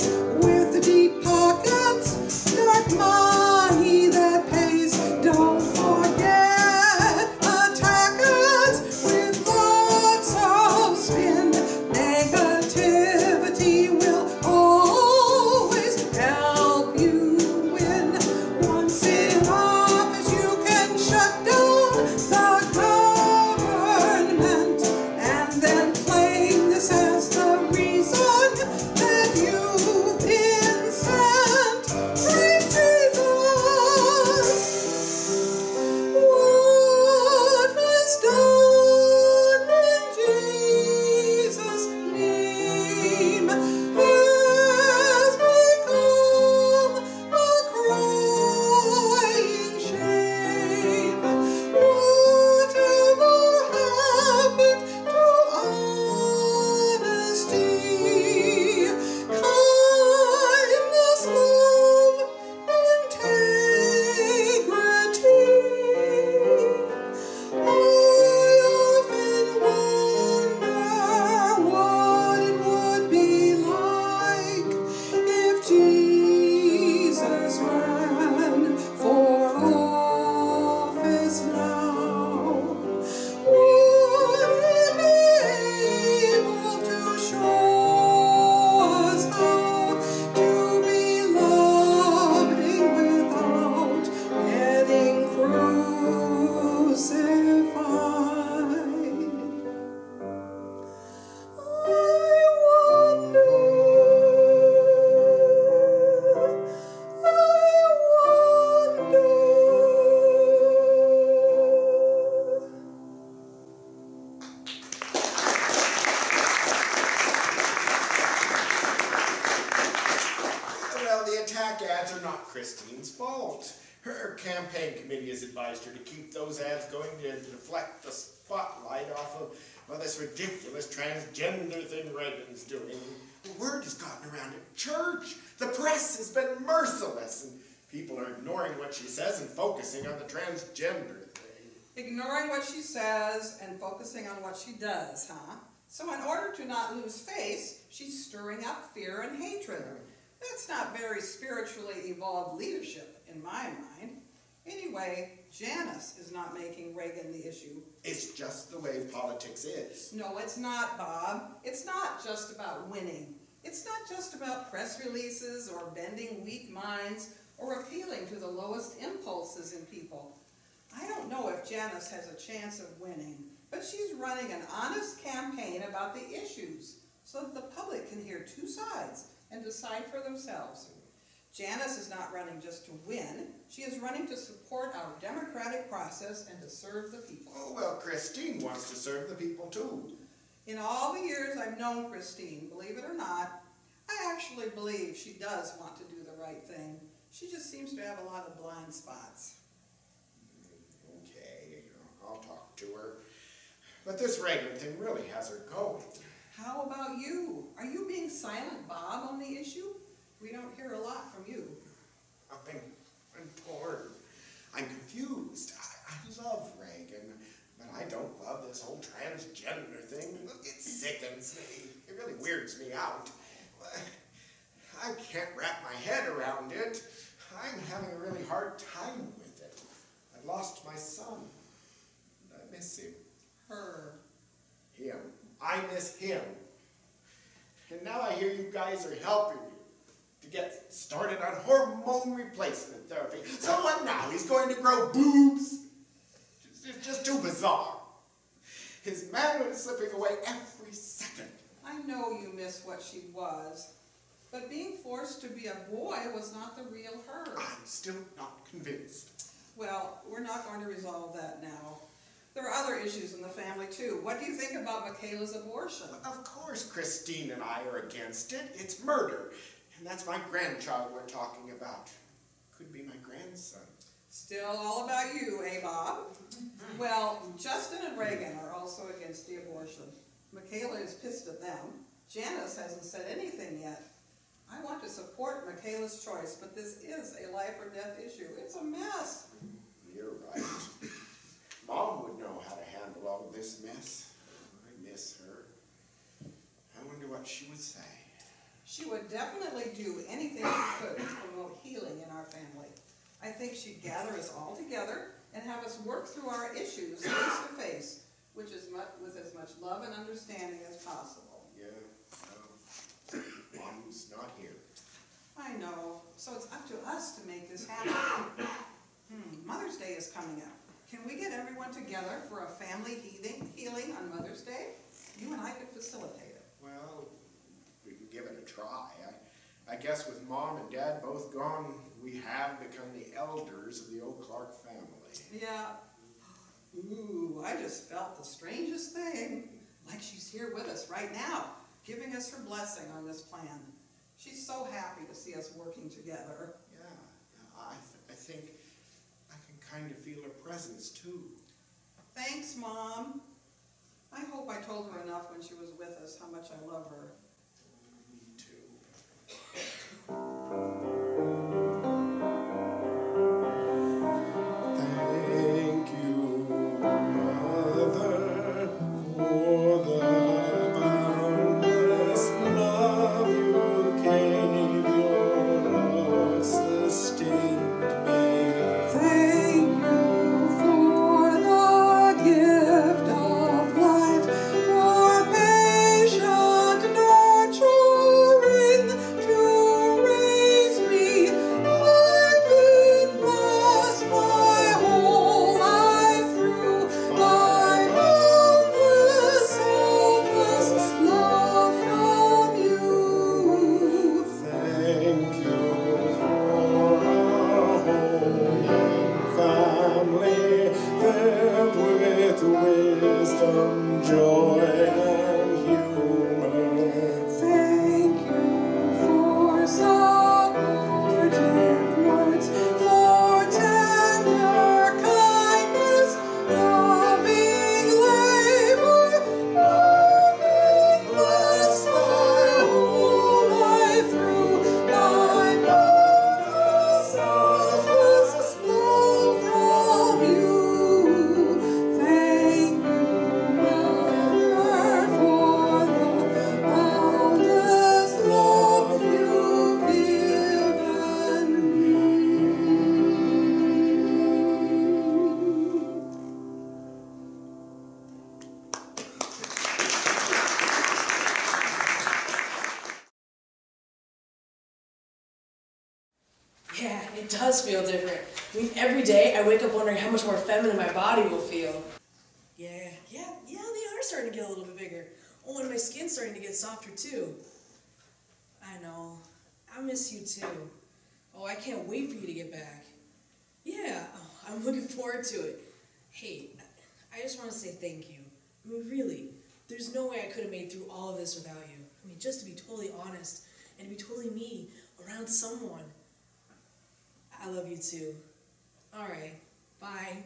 [SPEAKER 8] with deep pockets, dark money that pays. Don't forget attack ads with lots of spin. Negativity will always help you win. Once in office, you can shut down the government and then claim this as the reason that you've been sent. Praise Jesus! What was done in Jesus' name has become a crying shame. Whatever happened to honesty, kindness, love, integrity? I often wonder what it would be like if Jesus ran for office now. Would he be able to show us how to be loving without getting crucified?
[SPEAKER 2] Well, the attack ads are not Christine's fault. Her campaign committee has advised her to keep those ads going to deflect the spotlight off of, well, this ridiculous transgender thing Reagan's doing. The word has gotten around at church. The press has been merciless, and people are ignoring what she says and focusing on the transgender thing.
[SPEAKER 8] Ignoring what she says and focusing on what she does, huh? So in order to not lose face, she's stirring up fear and hatred. That's not very spiritually evolved leadership, in my mind. Anyway, Janice is not making Reagan the issue.
[SPEAKER 2] It's just the way politics is.
[SPEAKER 8] No, it's not, Bob. It's not just about winning. It's not just about press releases or bending weak minds or appealing to the lowest impulses in people. I don't know if Janice has a chance of winning, but she's running an honest campaign about the issues so that the public can hear two sides and decide for themselves. Janice is not running just to win. She is running to support our democratic process and to serve the people.
[SPEAKER 2] Oh, well, Christine wants to serve the people too.
[SPEAKER 8] In all the years I've known Christine, believe it or not, I actually believe she does want to do the right thing. She just seems to have a lot of blind spots.
[SPEAKER 2] Okay, I'll talk to her. But this Reagan thing really has her going.
[SPEAKER 8] How about you? Are you being silent, Bob, on the issue? We don't hear a lot from you.
[SPEAKER 2] I'm torn. I'm confused. I love Reagan, but I don't love this whole transgender thing. It sickens me. It really weirds me out. I can't wrap my head around it. I'm having a really hard time with it. I lost my son. I miss him.
[SPEAKER 8] Her.
[SPEAKER 2] Him. I miss him. And now I hear you guys are helping me to get started on hormone replacement therapy. So what now? He's going to grow boobs? It's just too bizarre. His manhood is slipping away every second.
[SPEAKER 8] I know you miss what she was, but being forced to be a boy was not the real her.
[SPEAKER 2] I'm still not convinced.
[SPEAKER 8] Well, we're not going to resolve that now. There are other issues in the family too. What do you think about Michaela's abortion?
[SPEAKER 2] Of course Christine and I are against it. It's murder. And that's my grandchild we're talking about. Could be my grandson.
[SPEAKER 8] Still all about you, eh, Bob? Well, Justin and Reagan are also against the abortion. Michaela is pissed at them. Janice hasn't said anything yet. I want to support Michaela's choice, but this is a life or death issue. It's a mess.
[SPEAKER 2] You're right. Mom would know how to handle all this mess. I miss her. I wonder what she would say.
[SPEAKER 8] She would definitely do anything she could to promote healing in our family. I think she'd gather us all together and have us work through our issues face to face, with as much love and understanding as possible.
[SPEAKER 2] Yeah, Mom's not here.
[SPEAKER 8] I know, so it's up to us to make this happen. Mother's Day is coming up. Can we get everyone together for a family healing on Mother's Day? You and I could facilitate it.
[SPEAKER 2] Well, we can give it a try. I guess with Mom and Dad both gone, we have become the elders of the old Clark family.
[SPEAKER 8] Yeah. Ooh, I just felt the strangest thing. Like she's here with us right now, giving us her blessing on this plan. She's so happy to see us working together.
[SPEAKER 2] Yeah, I think I can kind of feel her presence too.
[SPEAKER 8] Thanks, Mom. I hope I told her enough when she was with us how much I love her.
[SPEAKER 2] Me too. Thank you, Mother, for the boundless love you gave. Your love sustained me.
[SPEAKER 9] Thank you for the gift of life, for patient nurturing to raise me. I've been blessed my whole life through by boundless, selfless love from you.
[SPEAKER 2] Thank you for a home and family filled with wisdom, joy, and humor.
[SPEAKER 9] Thank you for supportive words, for tender kindness, loving labor. I've been blessed my whole life through by boundless, selfless love from you. Thank you, Mother.
[SPEAKER 1] It does feel different. I mean, every day I wake up wondering how much more feminine my body will feel. Yeah, they are starting to get a little bit bigger. Oh, and my skin's starting to get softer too. I know. I miss you too. Oh, I can't wait for you to get back. Yeah, I'm looking forward to it. Hey, I just want to say thank you. I mean, really, there's no way I could have made through all of this without you. I mean, just to be totally honest and to be totally me around someone. I love you too. All right, bye.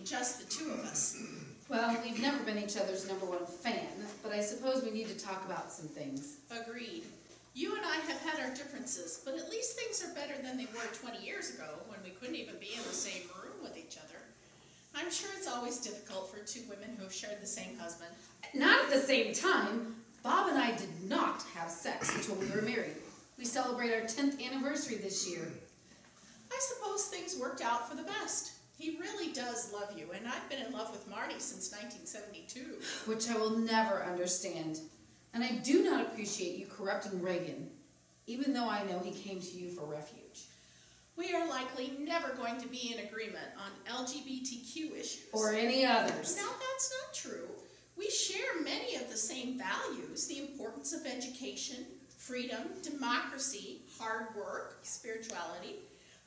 [SPEAKER 5] Just the two of us.
[SPEAKER 3] Well, we've never been each other's #1 fan, but I suppose we need to talk about some things.
[SPEAKER 5] Agreed. You and I have had our differences, but at least things are better than they were 20 years ago when we couldn't even be in the same room with each other. I'm sure it's always difficult for two women who have shared the same husband.
[SPEAKER 3] Not at the same time. Bob and I did not have sex until we were married. We celebrate our 10th anniversary this year.
[SPEAKER 5] I suppose things worked out for the best. He really does love you, and I've been in love with Marnie since 1972.
[SPEAKER 3] Which I will never understand. And I do not appreciate you corrupting Reagan, even though I know he came to you for refuge.
[SPEAKER 5] We are likely never going to be in agreement on LGBTQ issues.
[SPEAKER 3] Or any others.
[SPEAKER 5] Now, that's not true. We share many of the same values, the importance of education, freedom, democracy, hard work, spirituality.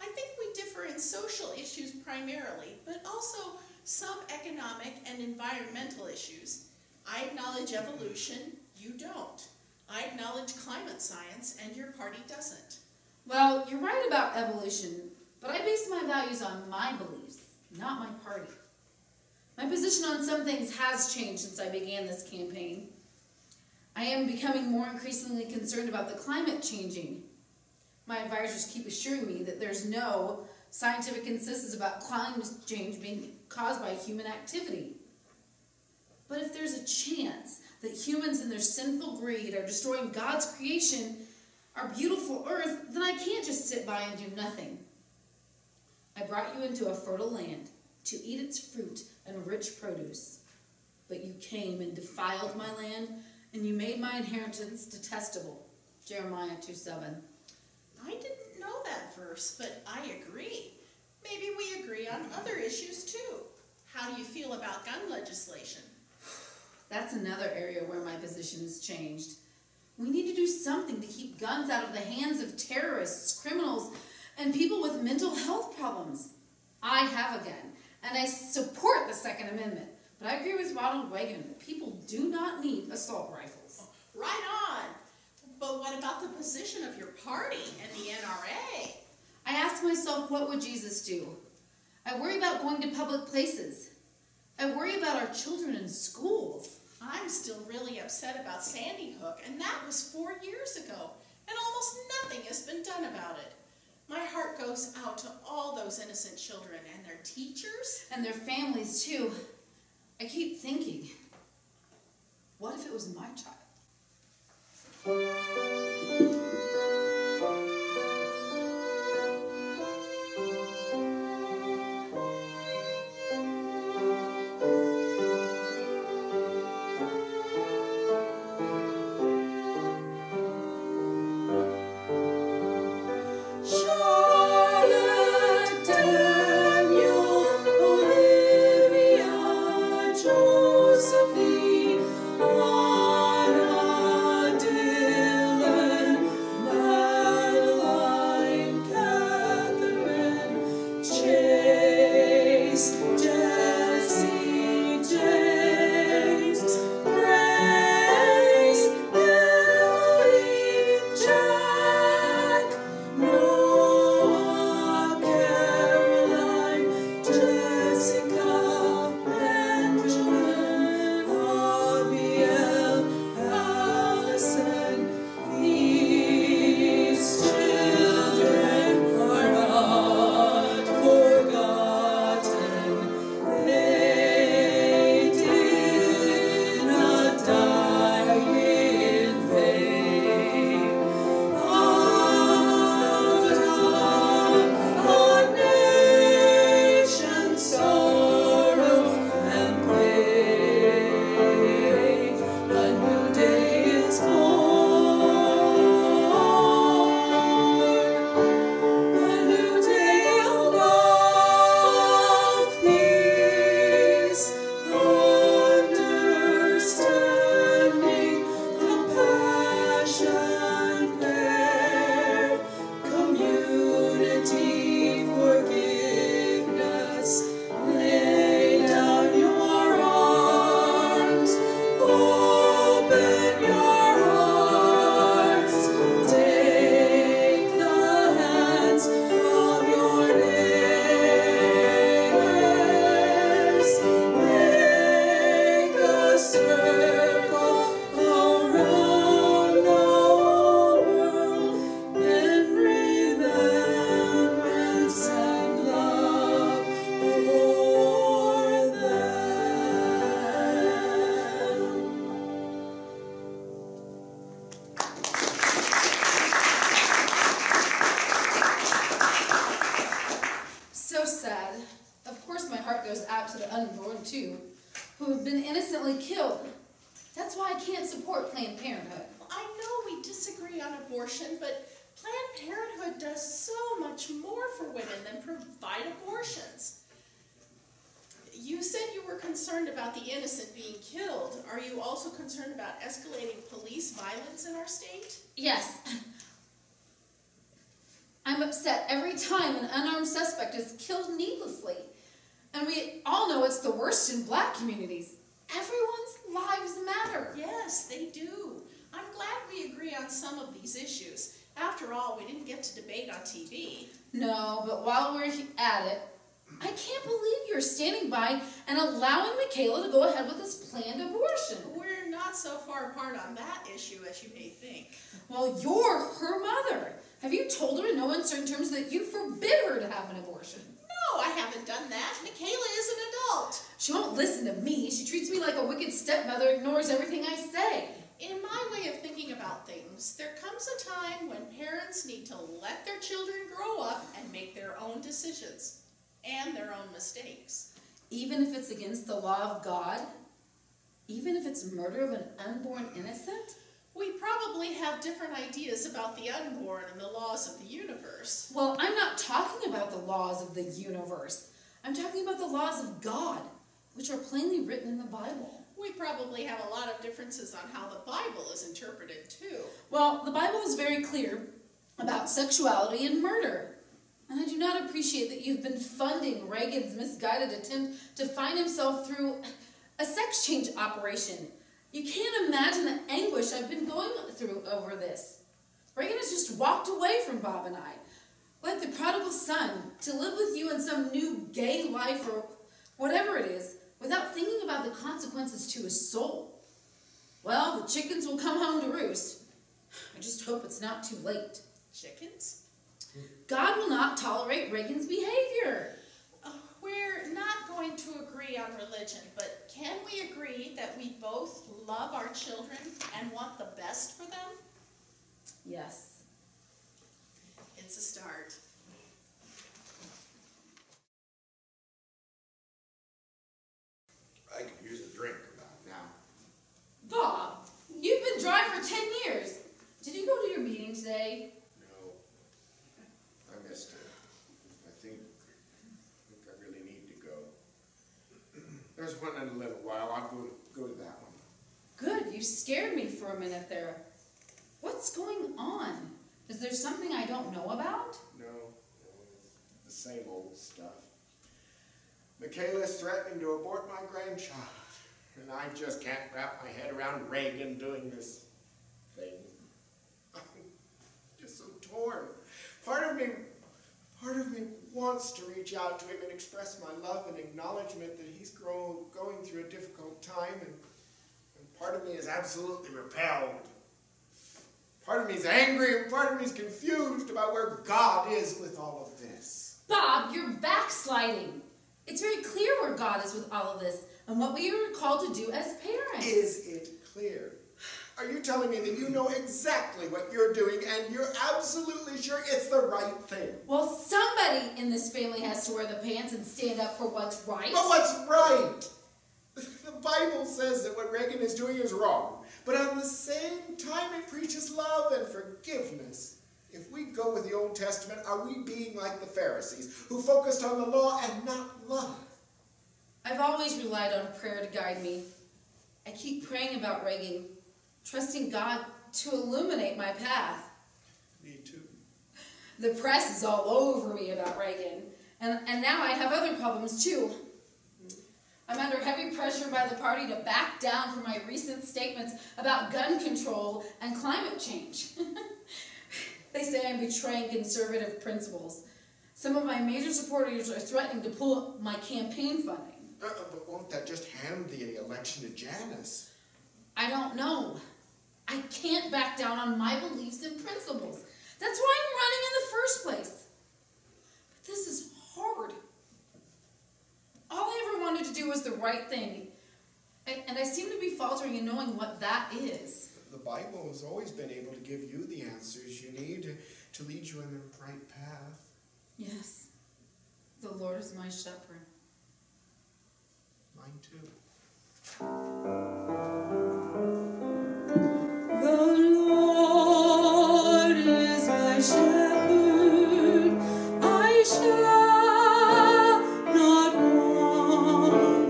[SPEAKER 5] I think we differ in social issues primarily, but also some economic and environmental issues. I acknowledge evolution, you don't. I acknowledge climate science, and your party doesn't.
[SPEAKER 3] Well, you're right about evolution, but I base my values on my beliefs, not my party. My position on some things has changed since I began this campaign. I am becoming more increasingly concerned about the climate changing. My advisors keep assuring me that there's no scientific consensus about climate change being caused by human activity. But if there's a chance that humans in their sinful greed are destroying God's creation, our beautiful earth, then I can't just sit by and do nothing. I brought you into a fertile land to eat its fruit and rich produce. But you came and defiled my land, and you made my inheritance detestable. Jeremiah 2:7.
[SPEAKER 5] I didn't know that verse, but I agree. Maybe we agree on other issues too. How do you feel about gun legislation?
[SPEAKER 3] That's another area where my position has changed. We need to do something to keep guns out of the hands of terrorists, criminals, and people with mental health problems. I have a gun, and I support the Second Amendment, but I agree with Ronald Reagan that people do not need assault rifles.
[SPEAKER 5] Right on. But what about the position of your party and the NRA?
[SPEAKER 3] I ask myself, what would Jesus do? I worry about going to public places. I worry about our children in schools.
[SPEAKER 5] I'm still really upset about Sandy Hook, and that was 4 years ago, and almost nothing has been done about it. My heart goes out to all those innocent children and their teachers.
[SPEAKER 3] And their families, too. I keep thinking, what if it was my child? Who have been innocently killed. That's why I can't support Planned Parenthood.
[SPEAKER 5] Well, I know we disagree on abortion, but Planned Parenthood does so much more for women than provide abortions. You said you were concerned about the innocent being killed. Are you also concerned about escalating police violence in our state?
[SPEAKER 3] Yes. I'm upset every time an unarmed suspect is killed needlessly. And we all know it's the worst in black communities. Everyone's lives matter.
[SPEAKER 5] Yes, they do. I'm glad we agree on some of these issues. After all, we didn't get to debate on TV.
[SPEAKER 3] No, but while we're at it, I can't believe you're standing by and allowing Michaela to go ahead with this planned abortion.
[SPEAKER 5] We're not so far apart on that issue as you may think.
[SPEAKER 3] Well, you're her mother. Have you told her in no uncertain terms that you forbid her to have an abortion?
[SPEAKER 5] No, I haven't done that. Michaela is an adult.
[SPEAKER 3] She won't listen to me. She treats me like a wicked stepmother, ignores everything I say.
[SPEAKER 5] In my way of thinking about things, there comes a time when parents need to let their children grow up and make their own decisions and their own mistakes.
[SPEAKER 3] Even if it's against the law of God? Even if it's murder of an unborn innocent?
[SPEAKER 5] We probably have different ideas about the unborn and the laws of the universe.
[SPEAKER 3] Well, I'm not talking about the laws of the universe. I'm talking about the laws of God, which are plainly written in the Bible.
[SPEAKER 5] We probably have a lot of differences on how the Bible is interpreted, too.
[SPEAKER 3] Well, the Bible is very clear about sexuality and murder. And I do not appreciate that you've been funding Reagan's misguided attempt to find himself through a sex change operation. You can't imagine the anguish I've been going through over this. Reagan has just walked away from Bob and I, like the prodigal son, to live with you in some new gay life or whatever it is, without thinking about the consequences to his soul. Well, the chickens will come home to roost. I just hope it's not too late.
[SPEAKER 5] Chickens?
[SPEAKER 3] God will not tolerate Reagan's behavior.
[SPEAKER 5] We're not going to agree on religion, but can we agree that we both love our children and want the best for them?
[SPEAKER 3] Yes.
[SPEAKER 5] It's a start.
[SPEAKER 2] I could use a drink about now.
[SPEAKER 3] Bob, you've been dry for 10 years. Did you go to your meeting today?
[SPEAKER 2] No, I missed it. I think I really need to go. There's one in a little while. I'll go to that one.
[SPEAKER 3] Good, you scared me for a minute there. What's going on? Is there something I don't know about?
[SPEAKER 2] No, it's the same old stuff. Michaela's threatening to abort my grandchild, and I just can't wrap my head around Reagan doing this thing. I'm just so torn. Part of me wants to reach out to him and express my love and acknowledgement that he's going through a difficult time, and part of me is absolutely repelled. Part of me is angry, and part of me is confused about where God is with all of this.
[SPEAKER 3] Bob, you're backsliding. It's very clear where God is with all of this and what we are called to do as parents.
[SPEAKER 2] Is it clear? Are you telling me that you know exactly what you're doing and you're absolutely sure it's the right thing?
[SPEAKER 3] Well, somebody in this family has to wear the pants and stand up for what's right.
[SPEAKER 2] But what's right? The Bible says that what Reagan is doing is wrong, but at the same time it preaches love and forgiveness. If we go with the Old Testament, are we being like the Pharisees, who focused on the law and not love?
[SPEAKER 3] I've always relied on prayer to guide me. I keep praying about Reagan, trusting God to illuminate my path.
[SPEAKER 2] Me too.
[SPEAKER 3] The press is all over me about Reagan, and now I have other problems too. I'm under heavy pressure by the party to back down from my recent statements about gun control and climate change. They say I'm betraying conservative principles. Some of my major supporters are threatening to pull my campaign funding.
[SPEAKER 2] But won't that just hand the election to Janice?
[SPEAKER 3] I don't know. I can't back down on my beliefs and principles. That's why I'm running in the first place. But this is hard. All I ever wanted to do was the right thing. And I seem to be faltering in knowing what that is.
[SPEAKER 2] The Bible has always been able to give you the answers you need to lead you in the right path.
[SPEAKER 3] Yes. The Lord is my shepherd.
[SPEAKER 2] Mine too.
[SPEAKER 9] The Lord is my shepherd, I shall not want.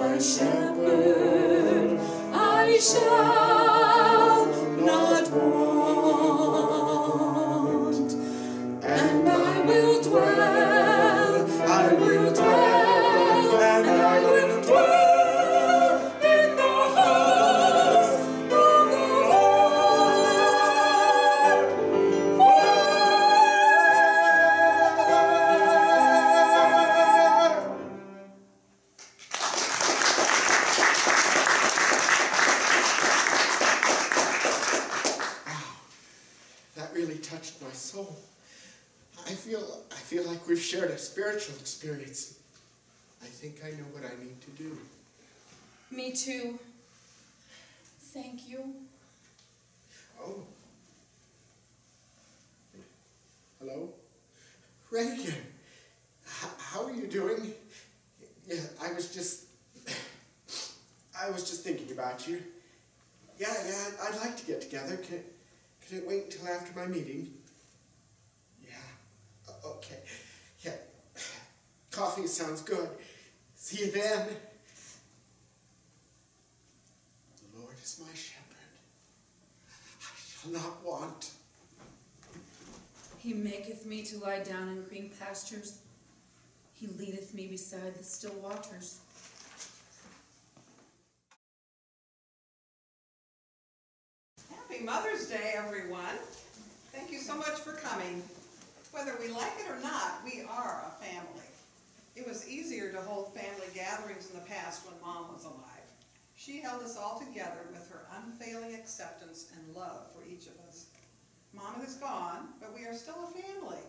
[SPEAKER 9] my shepherd, I shall not want. And I will dwell, I will dwell, and I will dwell in the house of the Lord forever.
[SPEAKER 2] That really touched my soul. I feel like we've shared a spiritual experience. I think I know what I need to do.
[SPEAKER 3] Me too. Thank you.
[SPEAKER 2] Oh. Hello? Reagan. How are you doing? Yeah, I was just thinking about you. Yeah, I'd like to get together. Can it wait until after my meeting? Okay. Yeah. Coffee sounds good. See you then. The Lord is my shepherd. I shall not want.
[SPEAKER 10] He maketh me to lie down in green pastures. He leadeth me beside the still waters.
[SPEAKER 8] Happy Mother's Day, everyone. Thank you so much for coming. Whether we like it or not, we are a family. It was easier to hold family gatherings in the past when Mom was alive. She held us all together with her unfailing acceptance and love for each of us. Mom is gone, but we are still a family.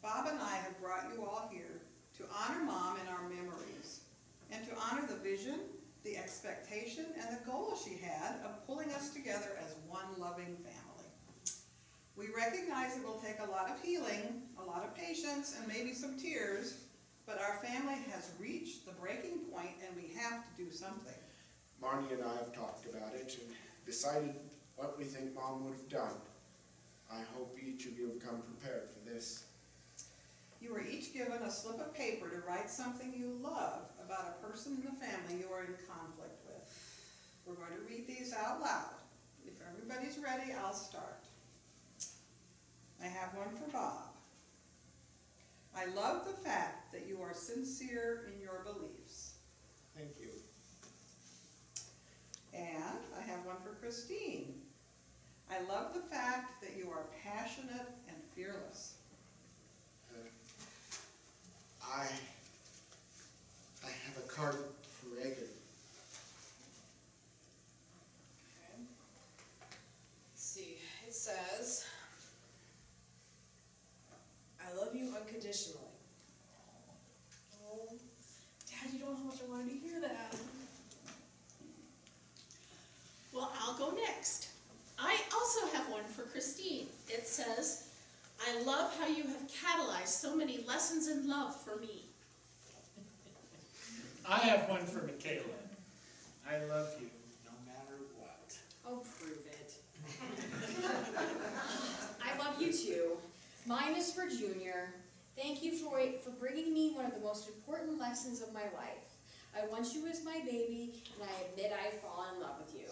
[SPEAKER 8] Bob and I have brought you all here to honor Mom in our memories and to honor the vision, the expectation, and the goal she had of pulling us together as one loving family. We recognize it will take a lot of healing, a lot of patience, and maybe some tears, but our family has reached the breaking point and we have to do something.
[SPEAKER 2] Marnie and I have talked about it and decided what we think Mom would have done. I hope each of you have come prepared for this.
[SPEAKER 8] You were each given a slip of paper to write something you love about a person in the family you are in conflict with. We're going to read these out loud. If everybody's ready, I'll start. I have one for Bob. I love the fact that you are sincere in your beliefs.
[SPEAKER 2] Thank you.
[SPEAKER 8] And I have one for Christine. I love the fact that you are passionate and fearless.
[SPEAKER 2] I have a card for Reagan.
[SPEAKER 1] Okay. Let's see. It says, I love you unconditionally. Oh, Dad, you don't know how much I wanted to hear that.
[SPEAKER 5] Well, I'll go next. I also have one for Christine. It says, I love how you have catalyzed so many lessons in love for me.
[SPEAKER 4] I have one for Michaela. I love you no matter what.
[SPEAKER 10] Oh, prove it. I love you too. Mine is for Junior. Thank you for bringing me one of the most important lessons of my life. I want you as my baby, and I admit I've fallen in love with you.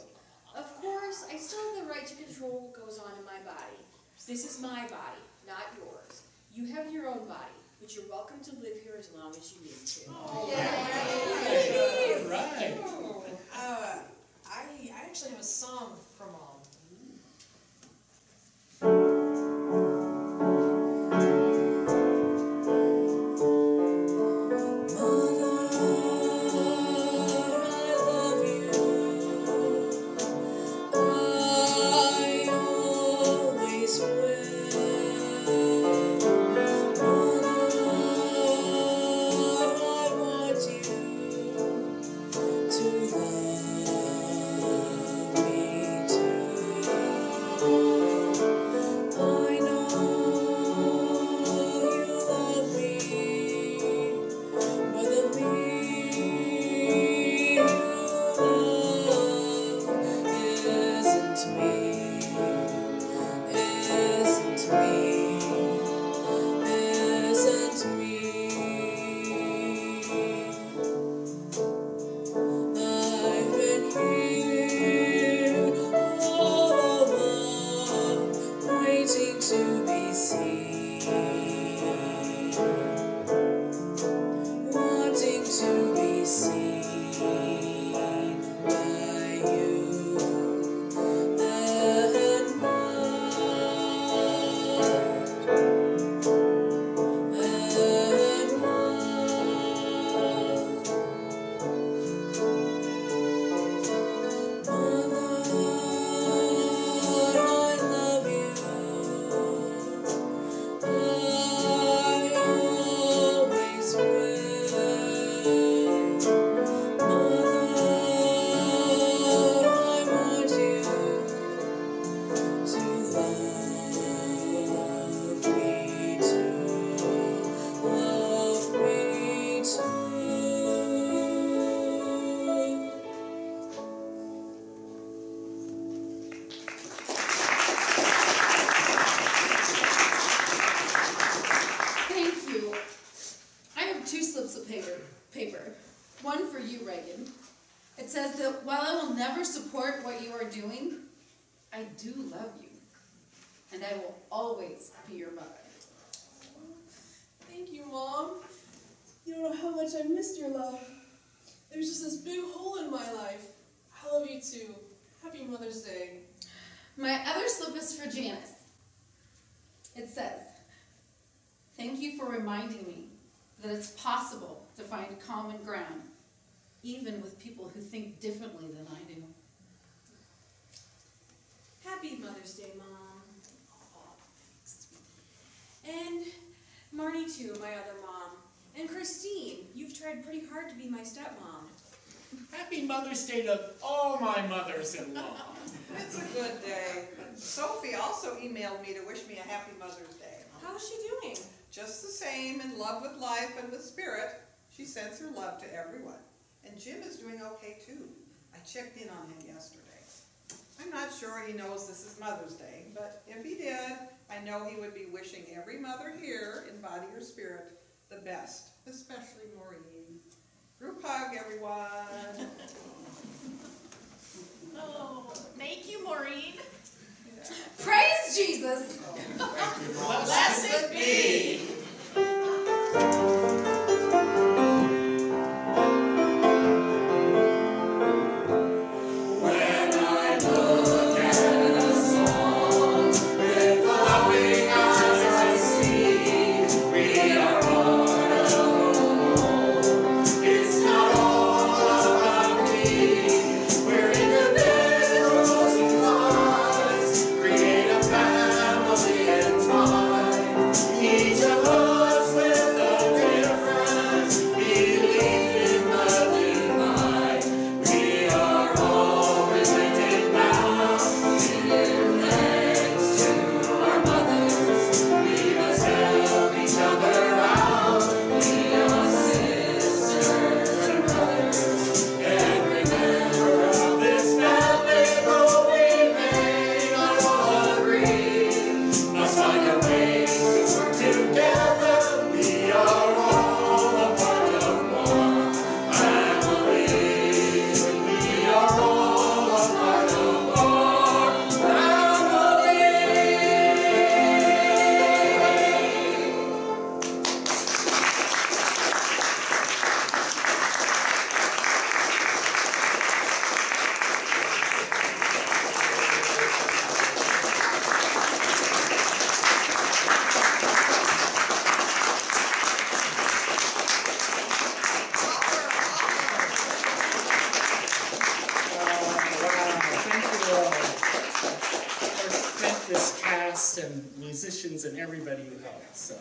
[SPEAKER 10] Of course, I still have the right to control what goes on in my body. This is my body, not yours. You have your own body, but you're welcome to live here as long as you need to.
[SPEAKER 1] Oh,
[SPEAKER 4] All right.
[SPEAKER 1] I actually have a song for Mom.
[SPEAKER 9] I
[SPEAKER 3] It says that while I will never support what you are doing, I do love you, and I will always be your mother.
[SPEAKER 1] Thank you, Mom. You don't know how much I missed your love. There's just this big hole in my life. I love you too. Happy Mother's Day.
[SPEAKER 3] My other slip is for Janice. It says, thank you for reminding me that it's possible to find common ground, even with people who think differently than I do.
[SPEAKER 6] Happy Mother's Day, Mom. And Marnie too, my other mom. And Christine, you've tried pretty hard to be my stepmom.
[SPEAKER 4] Happy Mother's Day to all my mothers-in-law.
[SPEAKER 8] It's a good day. Sophie also emailed me to wish me a happy Mother's Day.
[SPEAKER 6] How's she doing?
[SPEAKER 8] Just the same, in love with life and with spirit. She sends her love to everyone. And Jim is doing okay too. I checked in on him yesterday. I'm not sure he knows this is Mother's Day, but if he did, I know he would be wishing every mother here, in body or spirit, the best, especially Maureen. Group hug, everyone.
[SPEAKER 5] Oh, thank you, Maureen.
[SPEAKER 3] Praise Jesus!
[SPEAKER 5] Blessed be.
[SPEAKER 4] And everybody who helped. So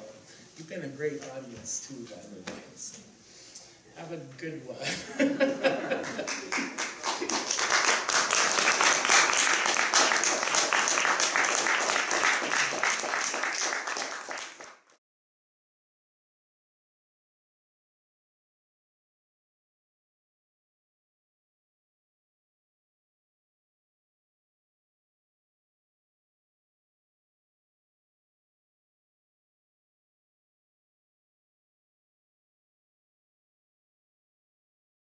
[SPEAKER 4] you've been a great audience too, by the way. So have a good one.